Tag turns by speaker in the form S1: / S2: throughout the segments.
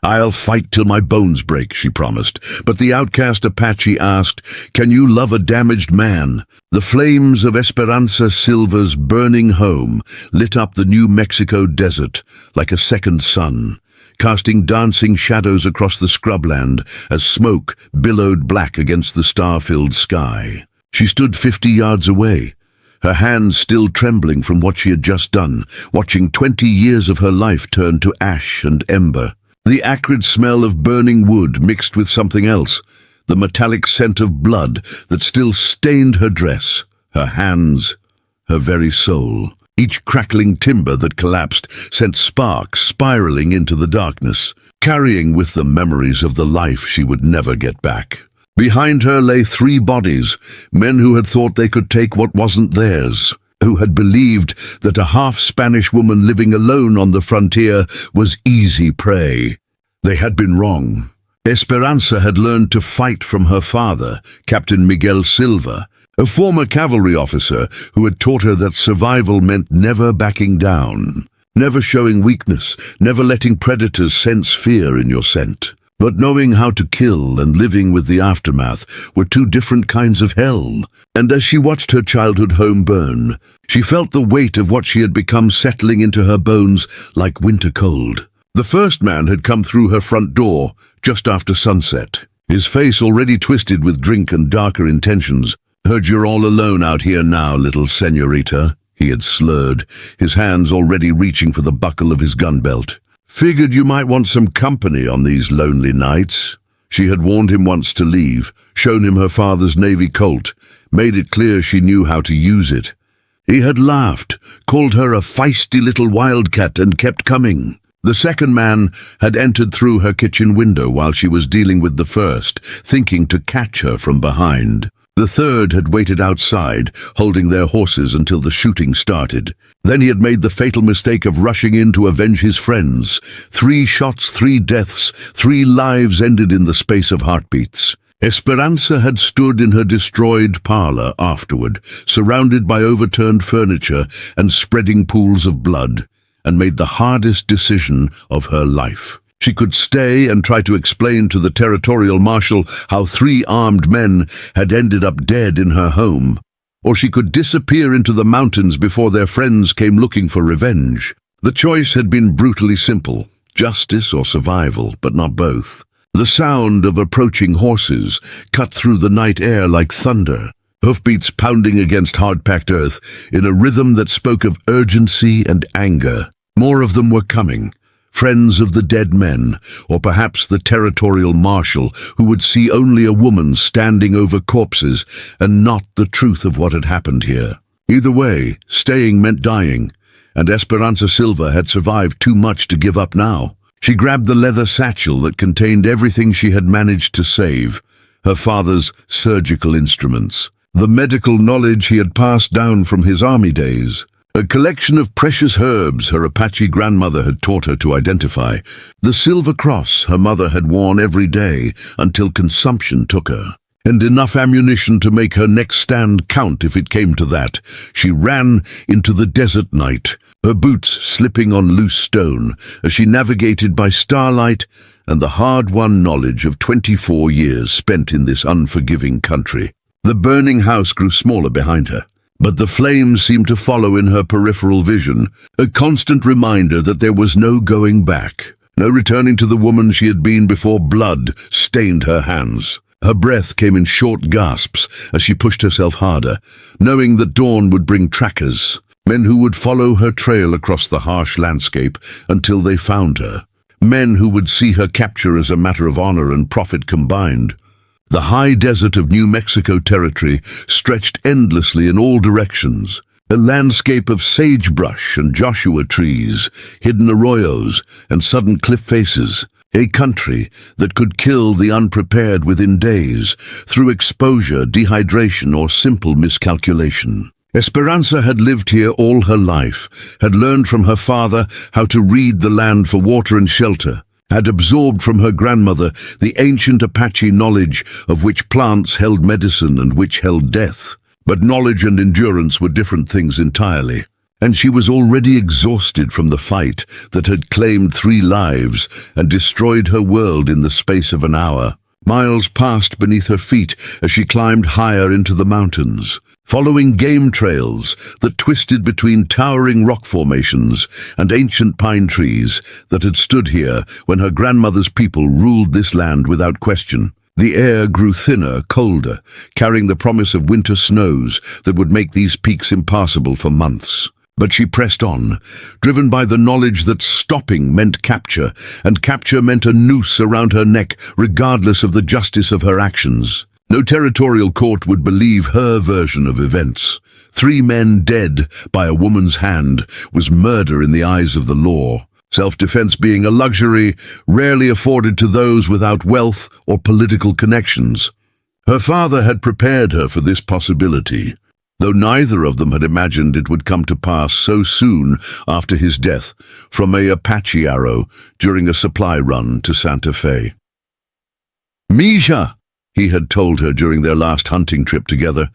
S1: "I'll fight till my bones break," she promised. But the outcast Apache asked, "Can you love a damaged man?" The flames of Esperanza Silva's burning home lit up the New Mexico desert like a second sun, casting dancing shadows across the scrubland as smoke billowed black against the star-filled sky. She stood 50 yards away, her hands still trembling from what she had just done, watching 20 years of her life turn to ash and ember. The acrid smell of burning wood mixed with something else, the metallic scent of blood that still stained her dress, her hands, her very soul. Each crackling timber that collapsed sent sparks spiraling into the darkness, carrying with them memories of the life she would never get back. Behind her lay 3 bodies, men who had thought they could take what wasn't theirs, who had believed that a half-Spanish woman living alone on the frontier was easy prey. They had been wrong. Esperanza had learned to fight from her father, Captain Miguel Silva, a former cavalry officer who had taught her that survival meant never backing down, never showing weakness, never letting predators sense fear in your scent. But knowing how to kill and living with the aftermath were 2 different kinds of hell. And as she watched her childhood home burn, she felt the weight of what she had become settling into her bones like winter cold. The first man had come through her front door just after sunset, his face already twisted with drink and darker intentions. "Heard you're all alone out here now, little señorita," he had slurred, his hands already reaching for the buckle of his gun belt. "Figured you might want some company on these lonely nights." She had warned him once to leave, shown him her father's Navy Colt, made it clear she knew how to use it. He had laughed, called her a feisty little wildcat, and kept coming. The second man had entered through her kitchen window while she was dealing with the first, thinking to catch her from behind. The third had waited outside, holding their horses until the shooting started. Then he had made the fatal mistake of rushing in to avenge his friends. 3 shots, 3 deaths, 3 lives ended in the space of heartbeats. Esperanza had stood in her destroyed parlor afterward, surrounded by overturned furniture and spreading pools of blood, and made the hardest decision of her life. She could stay and try to explain to the territorial marshal how 3 armed men had ended up dead in her home, or she could disappear into the mountains before their friends came looking for revenge. The choice had been brutally simple, justice or survival, but not both. The sound of approaching horses cut through the night air like thunder, hoofbeats pounding against hard-packed earth in a rhythm that spoke of urgency and anger. More of them were coming. Friends of the dead men, or perhaps the territorial marshal who would see only a woman standing over corpses and not the truth of what had happened here. Either way, staying meant dying, and Esperanza Silva had survived too much to give up now. She grabbed the leather satchel that contained everything she had managed to save, her father's surgical instruments, the medical knowledge he had passed down from his army days, a collection of precious herbs her Apache grandmother had taught her to identify, the silver cross her mother had worn every day until consumption took her, and enough ammunition to make her next stand count if it came to that. She ran into the desert night, her boots slipping on loose stone as she navigated by starlight and the hard-won knowledge of 24 years spent in this unforgiving country. The burning house grew smaller behind her, but the flames seemed to follow in her peripheral vision, a constant reminder that there was no going back, no returning to the woman she had been before blood stained her hands. Her breath came in short gasps as she pushed herself harder, knowing that dawn would bring trackers, men who would follow her trail across the harsh landscape until they found her, men who would see her capture as a matter of honor and profit combined. The high desert of New Mexico territory stretched endlessly in all directions, a landscape of sagebrush and Joshua trees, hidden arroyos and sudden cliff faces, a country that could kill the unprepared within days through exposure, dehydration, or simple miscalculation. Esperanza had lived here all her life, had learned from her father how to read the land for water and shelter, had absorbed from her grandmother the ancient Apache knowledge of which plants held medicine and which held death. But knowledge and endurance were different things entirely. and she was already exhausted from the fight that had claimed 3 lives and destroyed her world in the space of an hour. Miles passed beneath her feet as she climbed higher into the mountains, following game trails that twisted between towering rock formations and ancient pine trees that had stood here when her grandmother's people ruled this land without question. The air grew thinner, colder, carrying the promise of winter snows that would make these peaks impassable for months. But she pressed on, driven by the knowledge that stopping meant capture, and capture meant a noose around her neck, regardless of the justice of her actions. No territorial court would believe her version of events. 3 men dead by a woman's hand was murder in the eyes of the law, self-defense being a luxury rarely afforded to those without wealth or political connections. Her father had prepared her for this possibility, though neither of them had imagined it would come to pass so soon after his death from an Apache arrow during a supply run to Santa Fe. "Misha," he had told her during their last hunting trip together,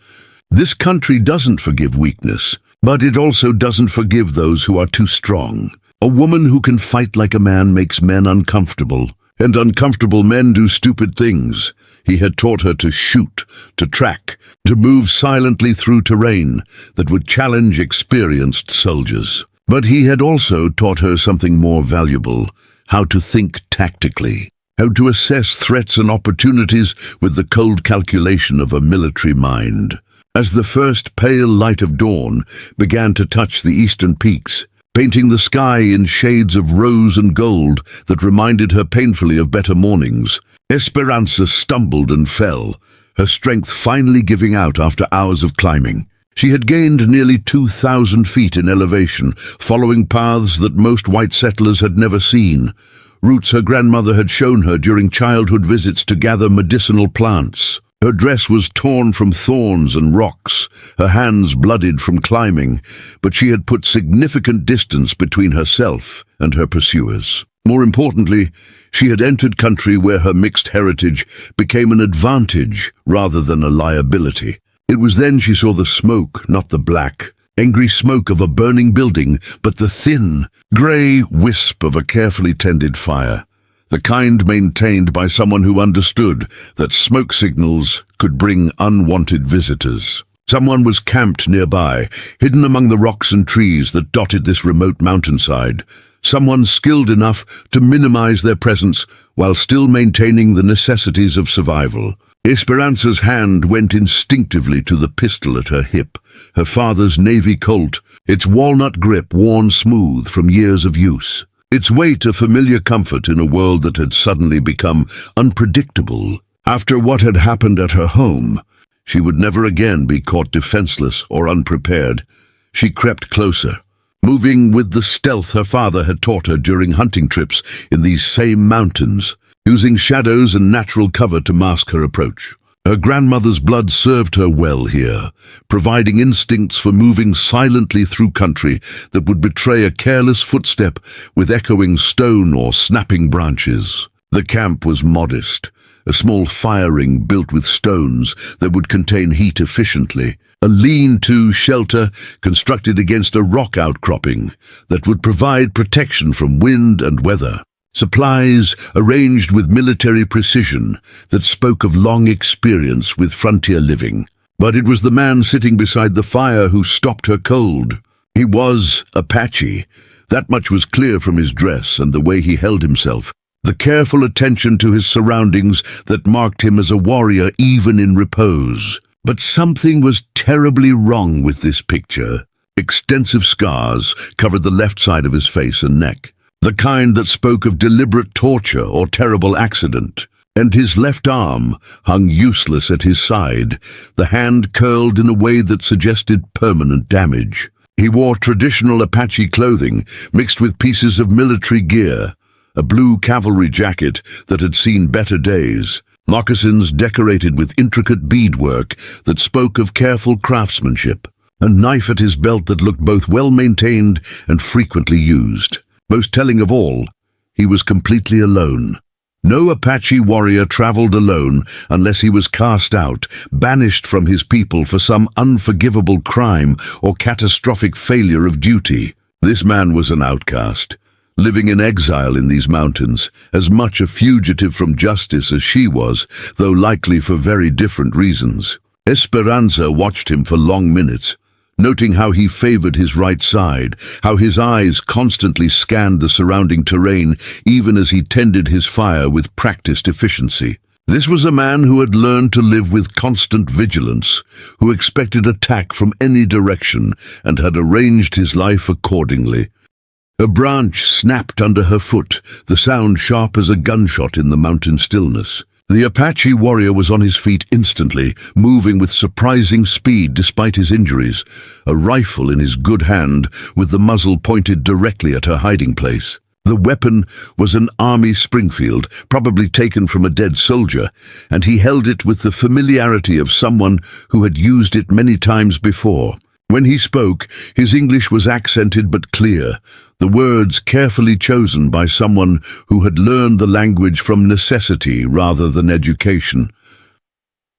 S1: "this country doesn't forgive weakness, but it also doesn't forgive those who are too strong. A woman who can fight like a man makes men uncomfortable, and uncomfortable men do stupid things." He had taught her to shoot, to track, to move silently through terrain that would challenge experienced soldiers. But he had also taught her something more valuable: how to think tactically, how to assess threats and opportunities with the cold calculation of a military mind. As the first pale light of dawn began to touch the eastern peaks, painting the sky in shades of rose and gold that reminded her painfully of better mornings, Esperanza stumbled and fell, her strength finally giving out after hours of climbing. She had gained nearly 2,000 feet in elevation, following paths that most white settlers had never seen, routes her grandmother had shown her during childhood visits to gather medicinal plants. Her dress was torn from thorns and rocks, her hands bloodied from climbing, but she had put significant distance between herself and her pursuers. More importantly, she had entered country where her mixed heritage became an advantage rather than a liability. It was then she saw the smoke, not the black, angry smoke of a burning building, but the thin, grey wisp of a carefully tended fire. The kind maintained by someone who understood that smoke signals could bring unwanted visitors. Someone was camped nearby, hidden among the rocks and trees that dotted this remote mountainside. Someone skilled enough to minimize their presence while still maintaining the necessities of survival. Esperanza's hand went instinctively to the pistol at her hip, her father's Navy Colt, its walnut grip worn smooth from years of use. Its weight a familiar comfort in a world that had suddenly become unpredictable. After what had happened at her home, she would never again be caught defenseless or unprepared. She crept closer, moving with the stealth her father had taught her during hunting trips in these same mountains, using shadows and natural cover to mask her approach. Her grandmother's blood served her well here, providing instincts for moving silently through country that would betray a careless footstep with echoing stone or snapping branches. The camp was modest, a small fire ring built with stones that would contain heat efficiently, a lean-to shelter constructed against a rock outcropping that would provide protection from wind and weather. Supplies arranged with military precision that spoke of long experience with frontier living. But it was the man sitting beside the fire who stopped her cold. He was Apache. That much was clear from his dress and the way he held himself, the careful attention to his surroundings that marked him as a warrior even in repose. But something was terribly wrong with this picture. Extensive scars covered the left side of his face and neck, the kind that spoke of deliberate torture or terrible accident, and his left arm hung useless at his side, the hand curled in a way that suggested permanent damage. He wore traditional Apache clothing mixed with pieces of military gear, a blue cavalry jacket that had seen better days, moccasins decorated with intricate beadwork that spoke of careful craftsmanship, a knife at his belt that looked both well-maintained and frequently used. Most telling of all, he was completely alone. No Apache warrior traveled alone unless he was cast out, banished from his people for some unforgivable crime or catastrophic failure of duty. This man was an outcast, living in exile in these mountains, as much a fugitive from justice as she was, though likely for very different reasons. Esperanza watched him for long minutes, noting how he favored his right side, how his eyes constantly scanned the surrounding terrain even as he tended his fire with practiced efficiency. This was a man who had learned to live with constant vigilance, who expected attack from any direction and had arranged his life accordingly. A branch snapped under her foot, the sound sharp as a gunshot in the mountain stillness. The Apache warrior was on his feet instantly, moving with surprising speed despite his injuries, a rifle in his good hand with the muzzle pointed directly at her hiding place. The weapon was an army Springfield, probably taken from a dead soldier, and he held it with the familiarity of someone who had used it many times before. When he spoke, his English was accented but clear, the words carefully chosen by someone who had learned the language from necessity rather than education.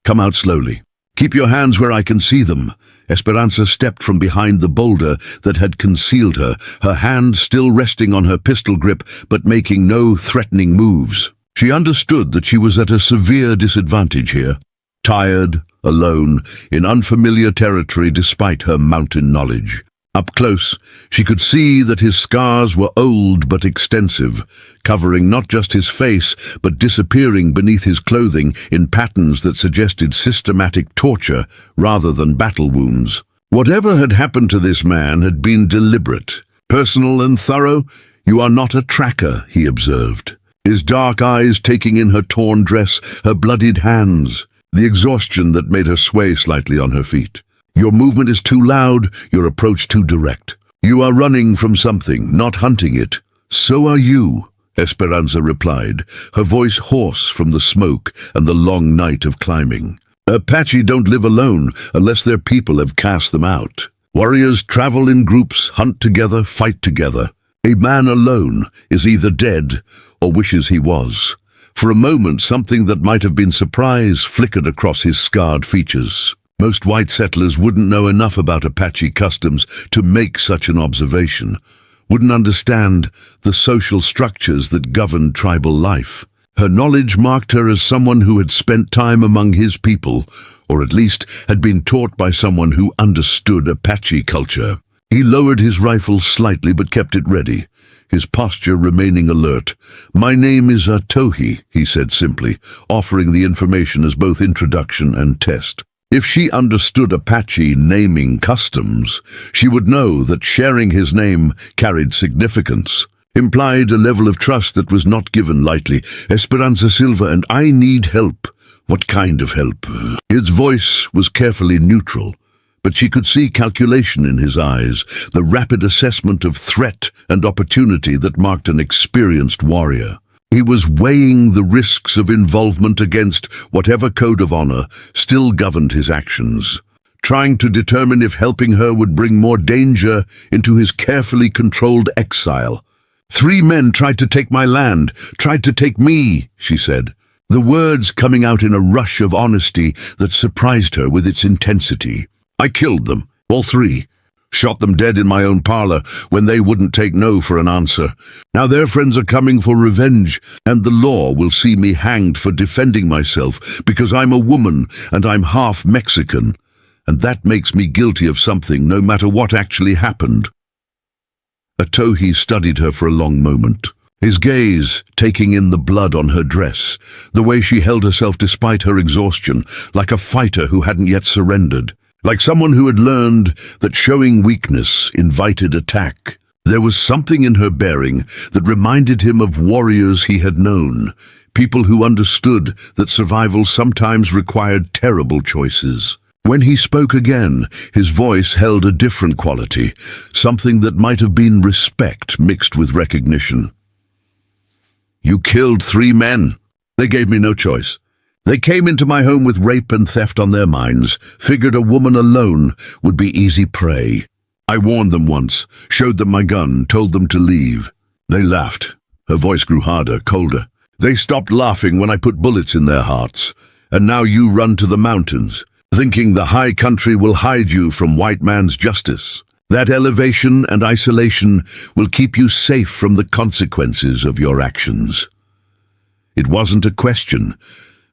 S1: "Come out slowly. Keep your hands where I can see them." Esperanza stepped from behind the boulder that had concealed her, her hand still resting on her pistol grip but making no threatening moves. She understood that she was at a severe disadvantage here. Tired, alone, in unfamiliar territory despite her mountain knowledge. Up close, she could see that his scars were old but extensive, covering not just his face but disappearing beneath his clothing in patterns that suggested systematic torture rather than battle wounds. Whatever had happened to this man had been deliberate, personal and thorough. "You are not a tracker," he observed, his dark eyes taking in her torn dress, her bloodied hands, the exhaustion that made her sway slightly on her feet. "Your movement is too loud, your approach too direct. You are running from something, not hunting it." "So are you," Esperanza replied, her voice hoarse from the smoke and the long night of climbing. "Apache don't live alone unless their people have cast them out. Warriors travel in groups, hunt together, fight together. A man alone is either dead or wishes he was." For a moment, something that might have been surprise flickered across his scarred features. Most white settlers wouldn't know enough about Apache customs to make such an observation, wouldn't understand the social structures that governed tribal life. Her knowledge marked her as someone who had spent time among his people, or at least had been taught by someone who understood Apache culture. He lowered his rifle slightly but kept it ready, his posture remaining alert. "My name is Atohi," he said simply, offering the information as both introduction and test. If she understood Apache naming customs, she would know that sharing his name carried significance, implied a level of trust that was not given lightly. "Esperanza Silva, and I need help." "What kind of help?" His voice was carefully neutral, but she could see calculation in his eyes, the rapid assessment of threat and opportunity that marked an experienced warrior. He was weighing the risks of involvement against whatever code of honor still governed his actions, trying to determine if helping her would bring more danger into his carefully controlled exile. "3 men tried to take my land, tried to take me," she said, the words coming out in a rush of honesty that surprised her with its intensity. "I killed them, all 3. Shot them dead in my own parlor when they wouldn't take no for an answer. Now their friends are coming for revenge, and the law will see me hanged for defending myself because I'm a woman and I'm half Mexican, and that makes me guilty of something no matter what actually happened." Atohi studied her for a long moment, his gaze taking in the blood on her dress, the way she held herself despite her exhaustion, like a fighter who hadn't yet surrendered. Like someone who had learned that showing weakness invited attack. There was something in her bearing that reminded him of warriors he had known, people who understood that survival sometimes required terrible choices. When he spoke again, his voice held a different quality, something that might have been respect mixed with recognition. "You killed 3 men. They gave me no choice. They came into my home with rape and theft on their minds, figured a woman alone would be easy prey. I warned them once, showed them my gun, told them to leave. They laughed." Her voice grew harder, colder. They stopped laughing when I put bullets in their hearts, and now you run to the mountains, thinking the high country will hide you from white man's justice. That elevation and isolation will keep you safe from the consequences of your actions." It wasn't a question,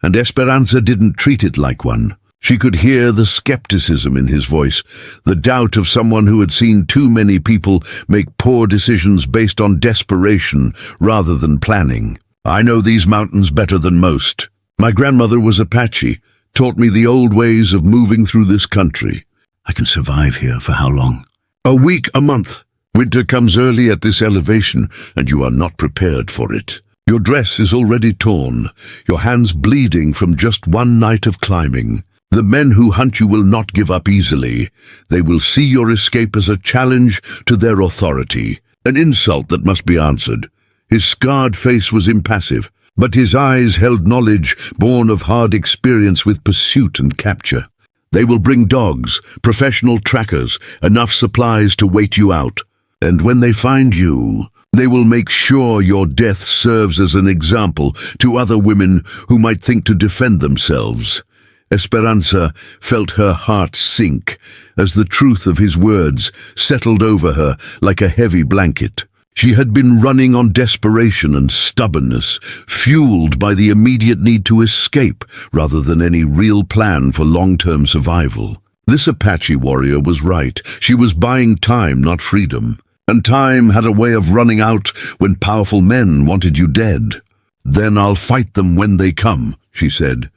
S1: and Esperanza didn't treat it like one. She could hear the skepticism in his voice, the doubt of someone who had seen too many people make poor decisions based on desperation rather than planning. "I know these mountains better than most. My grandmother was Apache, taught me the old ways of moving through this country. I can survive here for how long? A week, a month. Winter comes early at this elevation, and you are not prepared for it. Your dress is already torn, your hands bleeding from just one night of climbing. The men who hunt you will not give up easily. They will see your escape as a challenge to their authority, an insult that must be answered." His scarred face was impassive, but his eyes held knowledge born of hard experience with pursuit and capture. "They will bring dogs, professional trackers, enough supplies to wait you out. And when they find you, they will make sure your death serves as an example to other women who might think to defend themselves." Esperanza felt her heart sink as the truth of his words settled over her like a heavy blanket. She had been running on desperation and stubbornness, fueled by the immediate need to escape rather than any real plan for long-term survival. This Apache warrior was right. She was buying time, not freedom. And time had a way of running out when powerful men wanted you dead. "Then I'll fight them when they come," she said,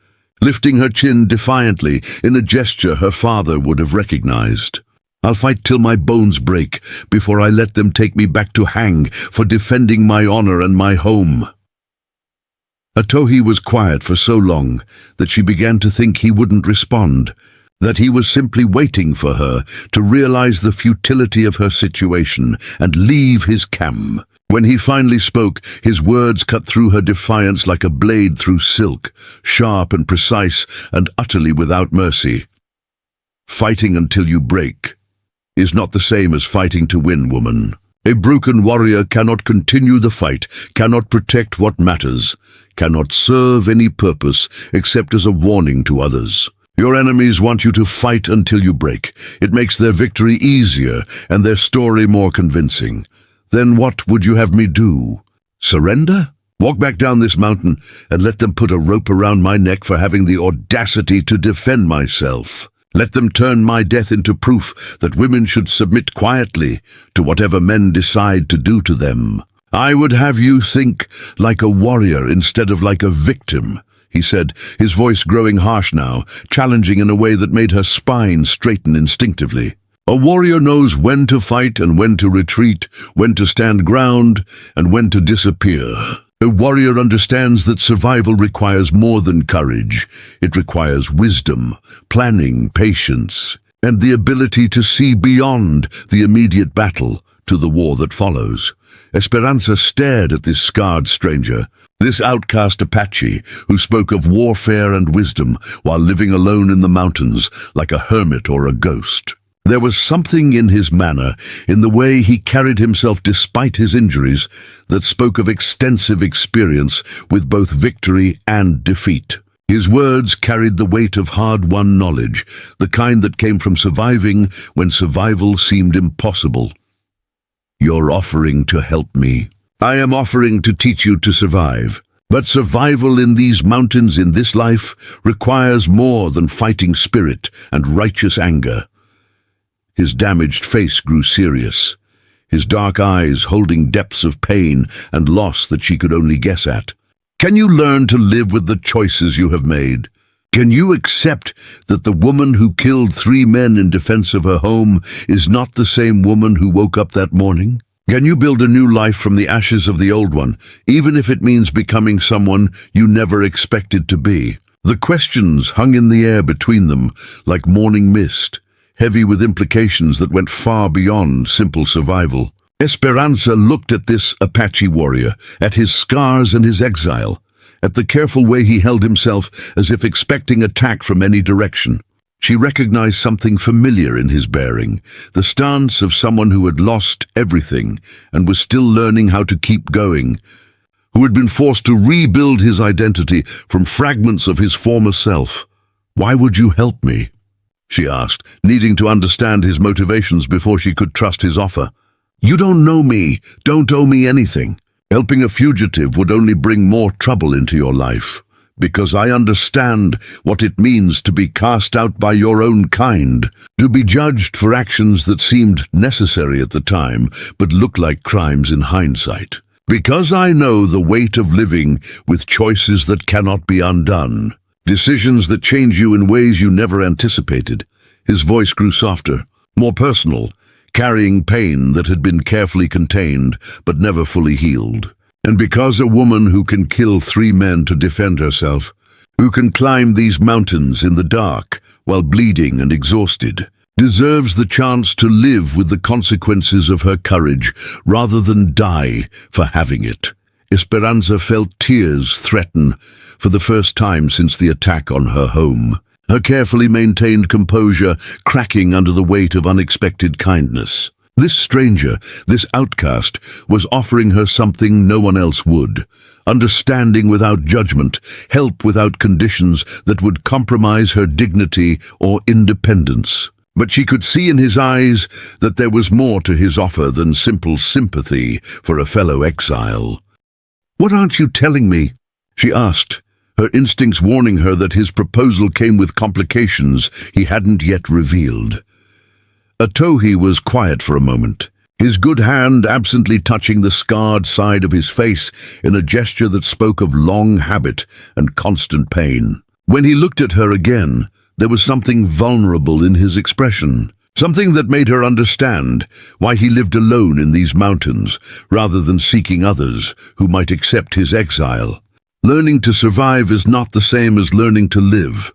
S1: lifting her chin defiantly in a gesture her father would have recognized. "I'll fight till my bones break before I let them take me back to hang for defending my honor and my home." Atohi was quiet for so long that she began to think he wouldn't respond, that he was simply waiting for her to realize the futility of her situation and leave his camp. When he finally spoke, his words cut through her defiance like a blade through silk, sharp and precise and utterly without mercy. "Fighting until you break is not the same as fighting to win, woman. A broken warrior cannot continue the fight, cannot protect what matters, cannot serve any purpose except as a warning to others. Your enemies want you to fight until you break. It makes their victory easier and their story more convincing. Then what would you have me do? Surrender? Walk back down this mountain and let them put a rope around my neck for having the audacity to defend myself. Let them turn my death into proof that women should submit quietly to whatever men decide to do to them. I would have you think like a warrior instead of like a victim," he said, his voice growing harsh now, challenging in a way that made her spine straighten instinctively. "A warrior knows when to fight and when to retreat, when to stand ground and when to disappear. A warrior understands that survival requires more than courage. It requires wisdom, planning, patience, and the ability to see beyond the immediate battle to the war that follows." Esperanza stared at this scarred stranger, this outcast Apache who spoke of warfare and wisdom while living alone in the mountains like a hermit or a ghost. There was something in his manner, in the way he carried himself despite his injuries, that spoke of extensive experience with both victory and defeat. His words carried the weight of hard-won knowledge, the kind that came from surviving when survival seemed impossible. "You're offering to help me. I am offering to teach you to survive. But survival in these mountains in this life requires more than fighting spirit and righteous anger." His damaged face grew serious, his dark eyes holding depths of pain and loss that she could only guess at. "Can you learn to live with the choices you have made? Can you accept that the woman who killed 3 men in defense of her home is not the same woman who woke up that morning? Can you build a new life from the ashes of the old one, even if it means becoming someone you never expected to be?" The questions hung in the air between them like morning mist, heavy with implications that went far beyond simple survival. Esperanza looked at this Apache warrior, at his scars and his exile, at the careful way he held himself as if expecting attack from any direction. She recognized something familiar in his bearing, the stance of someone who had lost everything and was still learning how to keep going. who had been forced to rebuild his identity from fragments of his former self. "Why would you help me?" she asked, needing to understand his motivations before she could trust his offer. "You don't know me, don't owe me anything. Helping a fugitive would only bring more trouble into your life, because I understand what it means to be cast out by your own kind, to be judged for actions that seemed necessary at the time, but look like crimes in hindsight. Because I know the weight of living with choices that cannot be undone, decisions that change you in ways you never anticipated." His voice grew softer, more personal, carrying pain that had been carefully contained but never fully healed. "And because a woman who can kill 3 men to defend herself, who can climb these mountains in the dark while bleeding and exhausted, deserves the chance to live with the consequences of her courage rather than die for having it." Esperanza felt tears threaten for the first time since the attack on her home, her carefully maintained composure cracking under the weight of unexpected kindness. This stranger, this outcast, was offering her something no one else would: understanding without judgment, help without conditions that would compromise her dignity or independence. But she could see in his eyes that there was more to his offer than simple sympathy for a fellow exile. "What aren't you telling me?" she asked, her instincts warning her that his proposal came with complications he hadn't yet revealed. Atohi was quiet for a moment, his good hand absently touching the scarred side of his face in a gesture that spoke of long habit and constant pain. When he looked at her again, there was something vulnerable in his expression, something that made her understand why he lived alone in these mountains rather than seeking others who might accept his exile. Learning to survive is not the same as learning to live.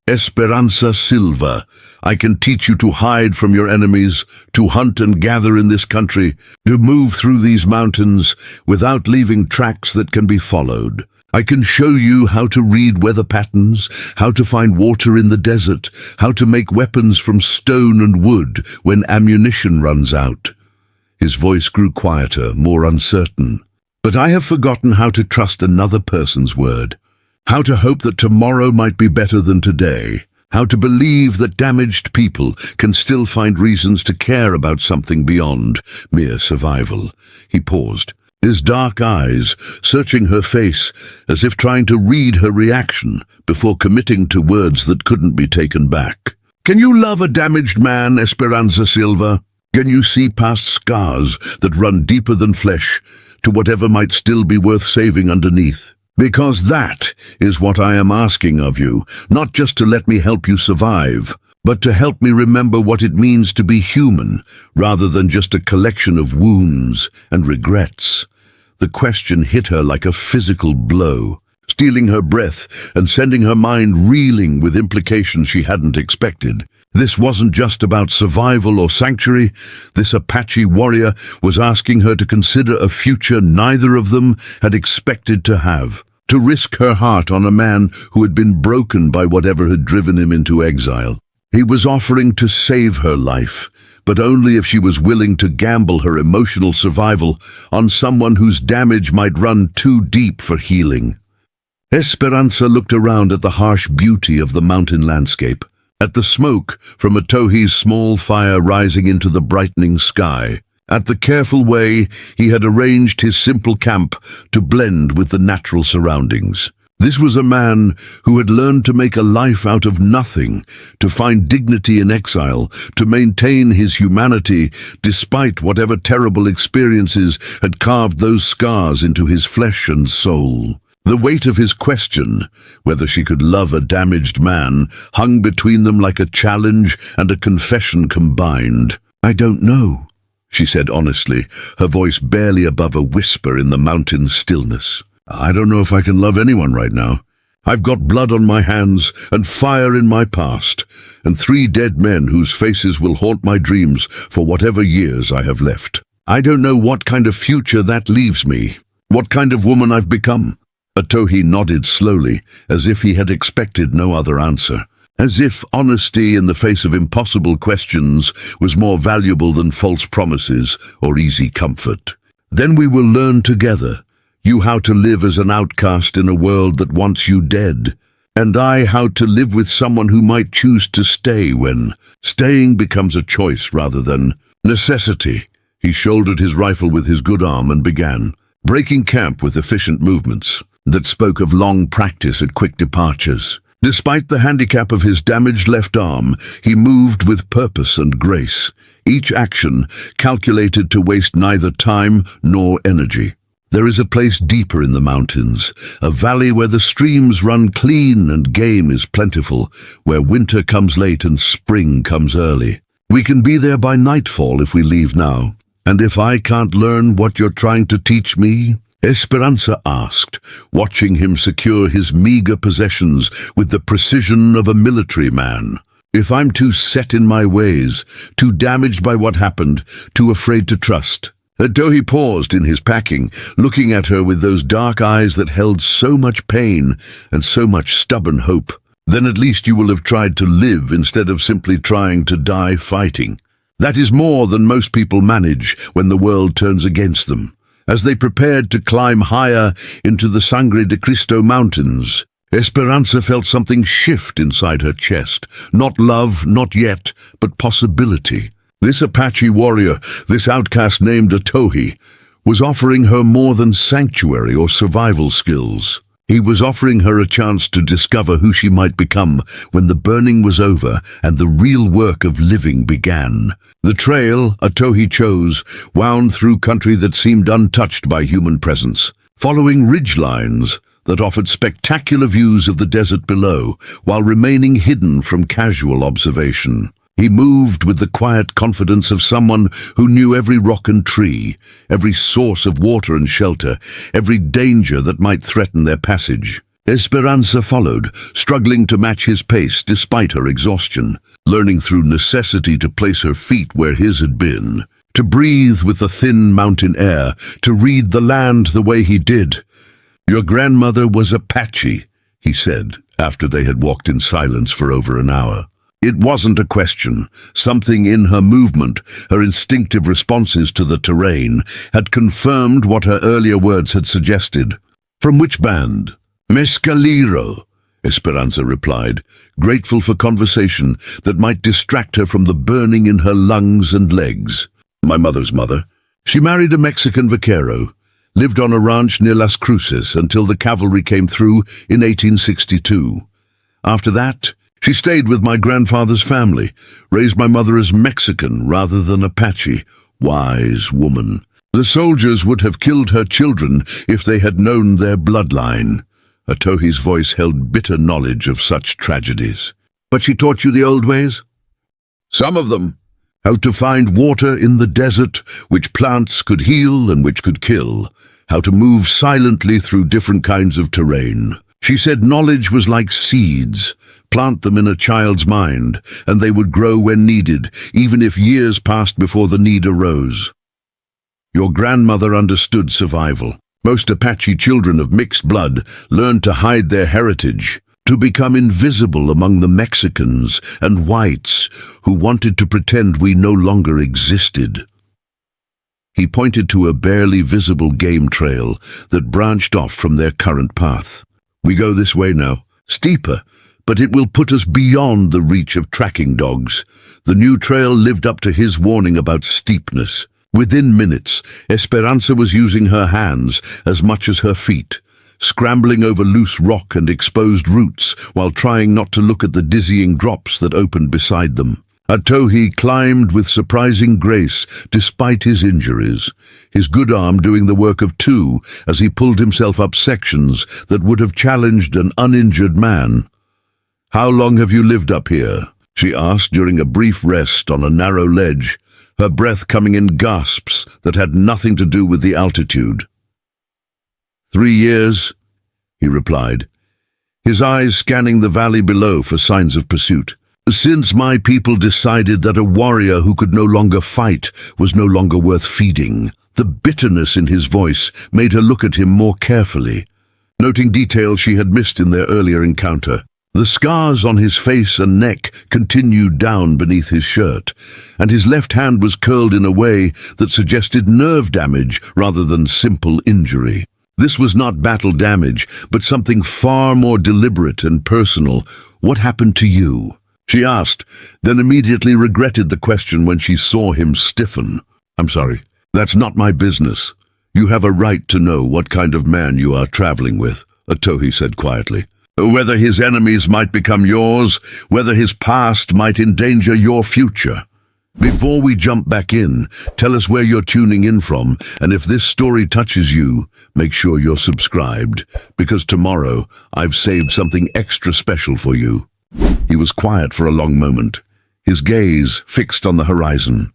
S1: "Esperanza Silva, I can teach you to hide from your enemies, to hunt and gather in this country, to move through these mountains without leaving tracks that can be followed. I can show you how to read weather patterns, how to find water in the desert, how to make weapons from stone and wood when ammunition runs out." His voice grew quieter, more uncertain. "But I have forgotten how to trust another person's word, how to hope that tomorrow might be better than today, how to believe that damaged people can still find reasons to care about something beyond mere survival." He paused, his dark eyes searching her face as if trying to read her reaction before committing to words that couldn't be taken back. "Can you love a damaged man, Esperanza Silva? Can you see past scars that run deeper than flesh to whatever might still be worth saving underneath? Because that is what I am asking of you, not just to let me help you survive, but to help me remember what it means to be human, rather than just a collection of wounds and regrets." The question hit her like a physical blow, stealing her breath and sending her mind reeling with implications she hadn't expected. This wasn't just about survival or sanctuary. This Apache warrior was asking her to consider a future neither of them had expected to have, to risk her heart on a man who had been broken by whatever had driven him into exile. He was offering to save her life, but only if she was willing to gamble her emotional survival on someone whose damage might run too deep for healing. Esperanza looked around at the harsh beauty of the mountain landscape, at the smoke from Atohi's small fire rising into the brightening sky, at the careful way he had arranged his simple camp to blend with the natural surroundings. This was a man who had learned to make a life out of nothing, to find dignity in exile, to maintain his humanity despite whatever terrible experiences had carved those scars into his flesh and soul. The weight of his question, whether she could love a damaged man, hung between them like a challenge and a confession combined. "I don't know," she said honestly, her voice barely above a whisper in the mountain stillness. "I don't know if I can love anyone right now. I've got blood on my hands and fire in my past, and 3 dead men whose faces will haunt my dreams for whatever years I have left. I don't know what kind of future that leaves me, what kind of woman I've become." Atohi nodded slowly, as if he had expected no other answer, as if honesty in the face of impossible questions was more valuable than false promises or easy comfort. "Then we will learn together. You how to live as an outcast in a world that wants you dead. And I how to live with someone who might choose to stay when staying becomes a choice rather than necessity. He shouldered his rifle with his good arm and began, breaking camp with efficient movements that spoke of long practice at quick departures. Despite the handicap of his damaged left arm, he moved with purpose and grace, each action calculated to waste neither time nor energy. There is a place deeper in the mountains, a valley where the streams run clean and game is plentiful, where winter comes late and spring comes early. We can be there by nightfall if we leave now. And if I can't learn what you're trying to teach me? Esperanza asked, watching him secure his meager possessions with the precision of a military man. If I'm too set in my ways, too damaged by what happened, too afraid to trust. Tohi paused in his packing, looking at her with those dark eyes that held so much pain and so much stubborn hope. Then at least you will have tried to live instead of simply trying to die fighting. That is more than most people manage when the world turns against them. As they prepared to climb higher into the Sangre de Cristo mountains, Esperanza felt something shift inside her chest. Not love, not yet, but possibility. This Apache warrior, this outcast named Tohi, was offering her more than sanctuary or survival skills. He was offering her a chance to discover who she might become when the burning was over and the real work of living began. The trail Tohi chose wound through country that seemed untouched by human presence, following ridgelines that offered spectacular views of the desert below while remaining hidden from casual observation. He moved with the quiet confidence of someone who knew every rock and tree, every source of water and shelter, every danger that might threaten their passage. Esperanza followed, struggling to match his pace despite her exhaustion, learning through necessity to place her feet where his had been, to breathe with the thin mountain air, to read the land the way he did. "Your grandmother was Apache," he said, after they had walked in silence for over an hour. It wasn't a question. Something in her movement, her instinctive responses to the terrain, had confirmed what her earlier words had suggested. "From which band?" "Mescalero," Esperanza replied, grateful for conversation that might distract her from the burning in her lungs and legs. "My mother's mother. She married a Mexican vaquero, lived on a ranch near Las Cruces until the cavalry came through in 1862. After that, she stayed with my grandfather's family, raised my mother as Mexican rather than Apache. Wise woman. The soldiers would have killed her children if they had known their bloodline." Tohi's voice held bitter knowledge of such tragedies. "But she taught you the old ways?" "Some of them. How to find water in the desert, which plants could heal and which could kill. How to move silently through different kinds of terrain. She said knowledge was like seeds. Plant them in a child's mind, and they would grow when needed, even if years passed before the need arose. Your grandmother understood survival. Most Apache children of mixed blood learned to hide their heritage, to become invisible among the Mexicans and whites who wanted to pretend we no longer existed." He pointed to a barely visible game trail that branched off from their current path. "We go this way now. Steeper, but it will put us beyond the reach of tracking dogs." The new trail lived up to his warning about steepness. Within minutes, Esperanza was using her hands as much as her feet, scrambling over loose rock and exposed roots while trying not to look at the dizzying drops that opened beside them. Tohi climbed with surprising grace despite his injuries, his good arm doing the work of two as he pulled himself up sections that would have challenged an uninjured man. "How long have you lived up here?" she asked during a brief rest on a narrow ledge, her breath coming in gasps that had nothing to do with the altitude. 3 years, he replied, his eyes scanning the valley below for signs of pursuit. "Since my people decided that a warrior who could no longer fight was no longer worth feeding." The bitterness in his voice made her look at him more carefully, noting details she had missed in their earlier encounter. The scars on his face and neck continued down beneath his shirt, and his left hand was curled in a way that suggested nerve damage rather than simple injury. This was not battle damage, but something far more deliberate and personal. What happened to you? She asked, then immediately regretted the question when she saw him stiffen. I'm sorry, that's not my business. You have a right to know what kind of man you are traveling with, Atohi said quietly. Whether his enemies might become yours, whether his past might endanger your future. Before we jump back in, tell us where you're tuning in from, and if this story touches you, make sure you're subscribed, because tomorrow I've saved something extra special for you. He was quiet for a long moment, his gaze fixed on the horizon.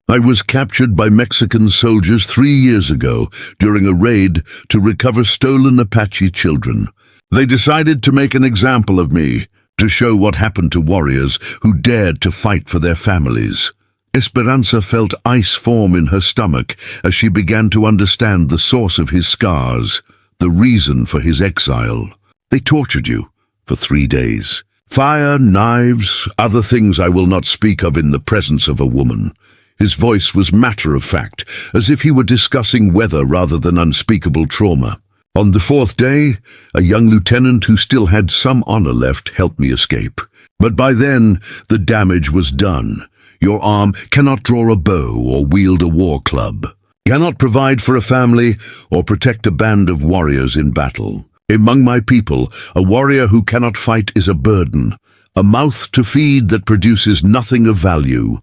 S1: I was captured by Mexican soldiers 3 years ago during a raid to recover stolen Apache children. They decided to make an example of me, to show what happened to warriors who dared to fight for their families. Esperanza felt ice form in her stomach as she began to understand the source of his scars, the reason for his exile. They tortured you for 3 days. Fire, knives, other things I will not speak of in the presence of a woman. His voice was matter-of-fact, as if he were discussing weather rather than unspeakable trauma. On the 4th day, a young lieutenant who still had some honor left helped me escape. But by then, the damage was done. Your arm cannot draw a bow or wield a war club, cannot provide for a family or protect a band of warriors in battle. Among my people, a warrior who cannot fight is a burden, a mouth to feed that produces nothing of value.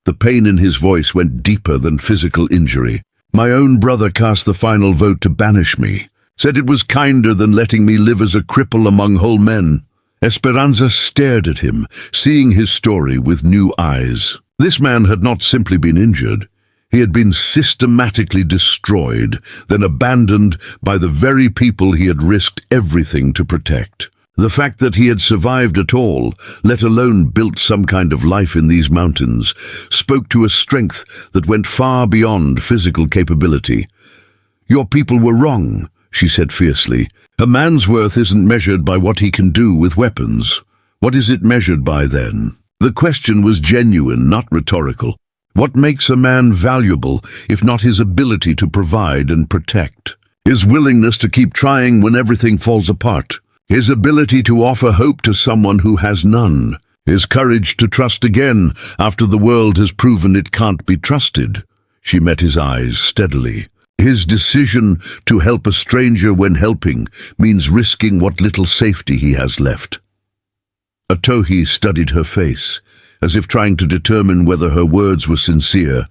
S1: The pain in his voice went deeper than physical injury. My own brother cast the final vote to banish me, said it was kinder than letting me live as a cripple among whole men. Esperanza stared at him, seeing his story with new eyes. This man had not simply been injured. He had been systematically destroyed, then abandoned by the very people he had risked everything to protect. The fact that he had survived at all, let alone built some kind of life in these mountains, spoke to a strength that went far beyond physical capability. Your people were wrong, she said fiercely. A man's worth isn't measured by what he can do with weapons. What is it measured by then? The question was genuine, not rhetorical. What makes a man valuable if not his ability to provide and protect? His willingness to keep trying when everything falls apart. His ability to offer hope to someone who has none. His courage to trust again after the world has proven it can't be trusted. She met his eyes steadily. His decision to help a stranger when helping means risking what little safety he has left. Atohi studied her face, as if trying to determine whether her words were sincere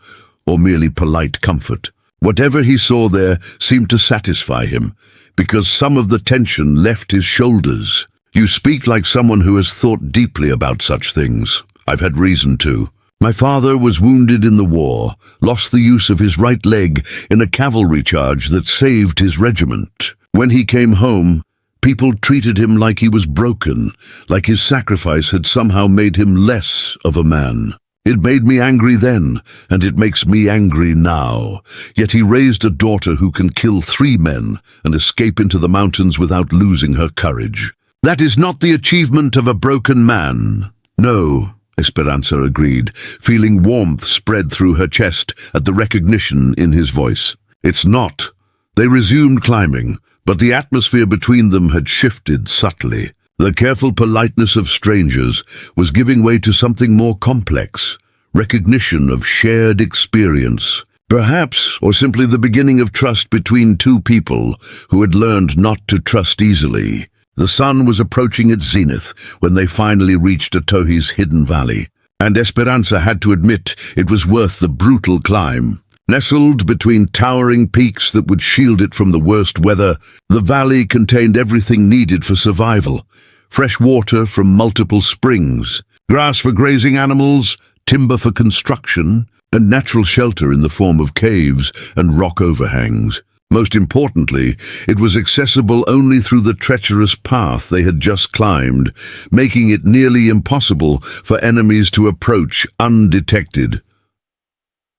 S1: or merely polite comfort. Whatever he saw there seemed to satisfy him, because some of the tension left his shoulders. You speak like someone who has thought deeply about such things. I've had reason to. My father was wounded in the war, lost the use of his right leg in a cavalry charge that saved his regiment. When he came home, people treated him like he was broken, like his sacrifice had somehow made him less of a man. It made me angry then, and it makes me angry now. Yet he raised a daughter who can kill 3 men and escape into the mountains without losing her courage. That is not the achievement of a broken man. No, Esperanza agreed, feeling warmth spread through her chest at the recognition in his voice. It's not. They resumed climbing, but the atmosphere between them had shifted subtly. The careful politeness of strangers was giving way to something more complex, recognition of shared experience. Perhaps, or simply the beginning of trust between 2 people who had learned not to trust easily. The sun was approaching its zenith when they finally reached Atohi's hidden valley, and Esperanza had to admit it was worth the brutal climb. Nestled between towering peaks that would shield it from the worst weather, the valley contained everything needed for survival. Fresh water from multiple springs, grass for grazing animals, timber for construction, and natural shelter in the form of caves and rock overhangs. Most importantly, it was accessible only through the treacherous path they had just climbed, making it nearly impossible for enemies to approach undetected.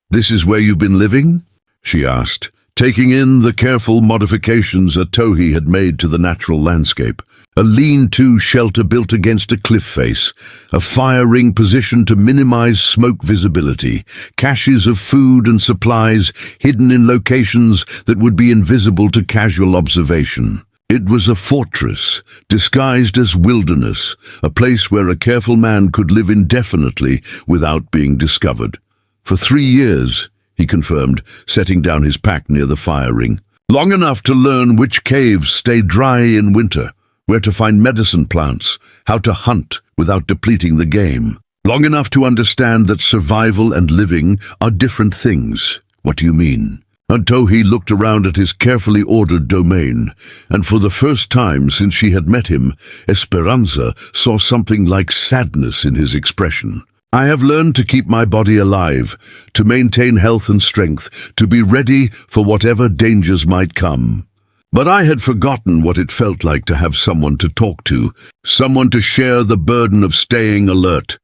S1: "This is where you've been living?" she asked, taking in the careful modifications Atohi had made to the natural landscape. A lean-to shelter built against a cliff face, a fire ring positioned to minimize smoke visibility, caches of food and supplies hidden in locations that would be invisible to casual observation. It was a fortress, disguised as wilderness, a place where a careful man could live indefinitely without being discovered. For 3 years, he confirmed, setting down his pack near the fire ring. Long enough to learn which caves stay dry in winter, where to find medicine plants, how to hunt without depleting the game. Long enough to understand that survival and living are different things. What do you mean? Atohi looked around at his carefully ordered domain, and for the first time since she had met him, Esperanza saw something like sadness in his expression. I have learned to keep my body alive, to maintain health and strength, to be ready for whatever dangers might come. But I had forgotten what it felt like to have someone to talk to, someone to share the burden of staying alert,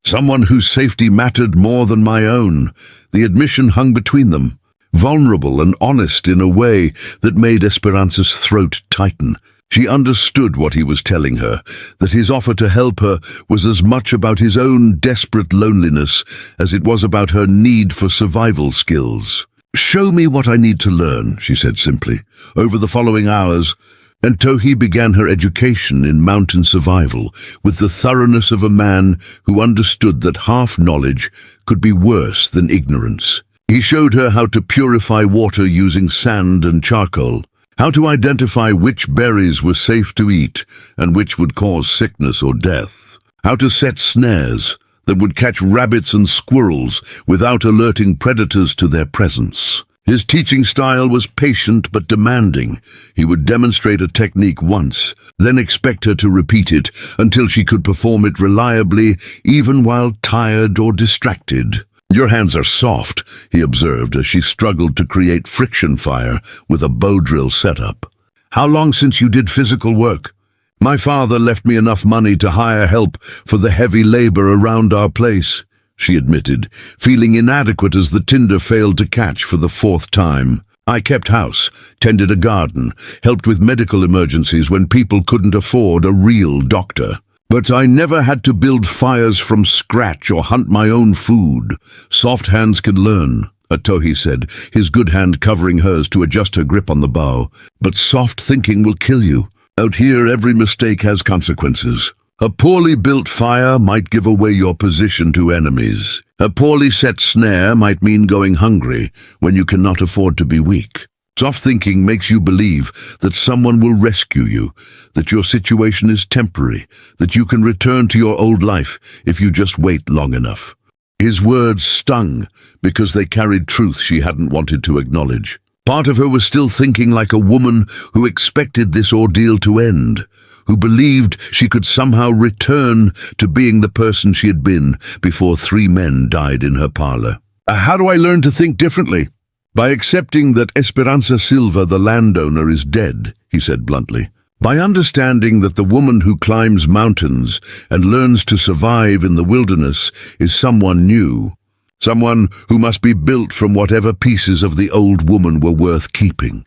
S1: someone whose safety mattered more than my own. The admission hung between them, vulnerable and honest in a way that made Esperanza's throat tighten. She understood what he was telling her, that his offer to help her was as much about his own desperate loneliness as it was about her need for survival skills. "Show me what I need to learn," she said simply. Over the following hours, Atohi began her education in mountain survival with the thoroughness of a man who understood that half knowledge could be worse than ignorance. He showed her how to purify water using sand and charcoal, how to identify which berries were safe to eat and which would cause sickness or death, how to set snares that would catch rabbits and squirrels without alerting predators to their presence. His teaching style was patient but demanding. He would demonstrate a technique once, then expect her to repeat it until she could perform it reliably, even while tired or distracted. "Your hands are soft," he observed as she struggled to create friction fire with a bow drill setup. "How long since you did physical work?" "My father left me enough money to hire help for the heavy labor around our place," she admitted, feeling inadequate as the tinder failed to catch for the 4th time. "I kept house, tended a garden, helped with medical emergencies when people couldn't afford a real doctor. But I never had to build fires from scratch or hunt my own food. Soft hands can learn," Atohi said, his good hand covering hers to adjust her grip on the bow. "But soft thinking will kill you. Out here, every mistake has consequences. A poorly built fire might give away your position to enemies. A poorly set snare might mean going hungry when you cannot afford to be weak. Soft thinking makes you believe that someone will rescue you, that your situation is temporary, that you can return to your old life if you just wait long enough." His words stung because they carried truth she hadn't wanted to acknowledge. Part of her was still thinking like a woman who expected this ordeal to end, who believed she could somehow return to being the person she had been before 3 men died in her parlor. "How do I learn to think differently?" "By accepting that Esperanza Silva, the landowner, is dead," he said bluntly. "By understanding that the woman who climbs mountains and learns to survive in the wilderness is someone new, someone who must be built from whatever pieces of the old woman were worth keeping."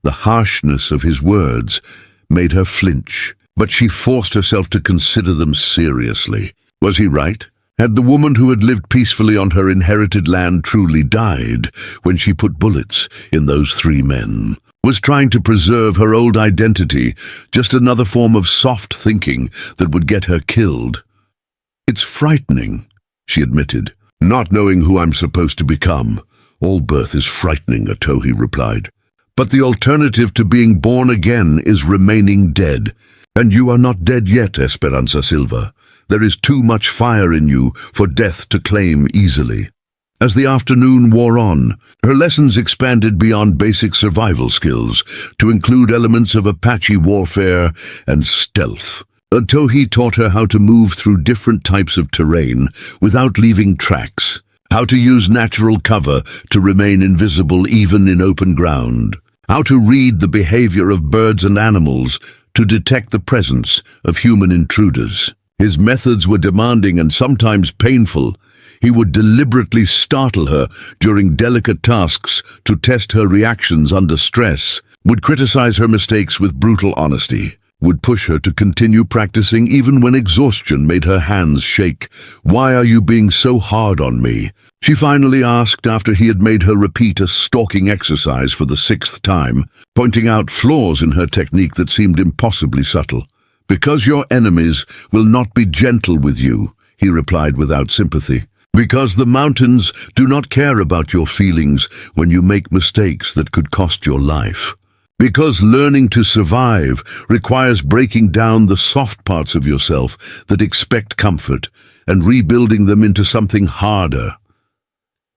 S1: The harshness of his words made her flinch, but she forced herself to consider them seriously. Was he right? Had the woman who had lived peacefully on her inherited land truly died when she put bullets in those 3 men? Was trying to preserve her old identity just another form of soft thinking that would get her killed? "It's frightening," she admitted, "not knowing who I'm supposed to become. All birth is frightening," Atohi replied. "But the alternative to being born again is remaining dead. And you are not dead yet, Esperanza Silva. There is too much fire in you for death to claim easily." As the afternoon wore on, her lessons expanded beyond basic survival skills to include elements of Apache warfare and stealth. Atohi taught her how to move through different types of terrain without leaving tracks, how to use natural cover to remain invisible even in open ground, how to read the behavior of birds and animals to detect the presence of human intruders. His methods were demanding and sometimes painful, He would deliberately startle her during delicate tasks to test her reactions under stress, would criticize her mistakes with brutal honesty, would push her to continue practicing even when exhaustion made her hands shake. "Why are you being so hard on me?" she finally asked after he had made her repeat a stalking exercise for the 6th time, pointing out flaws in her technique that seemed impossibly subtle. "Because your enemies will not be gentle with you," he replied without sympathy. "Because the mountains do not care about your feelings when you make mistakes that could cost your life. Because learning to survive requires breaking down the soft parts of yourself that expect comfort and rebuilding them into something harder.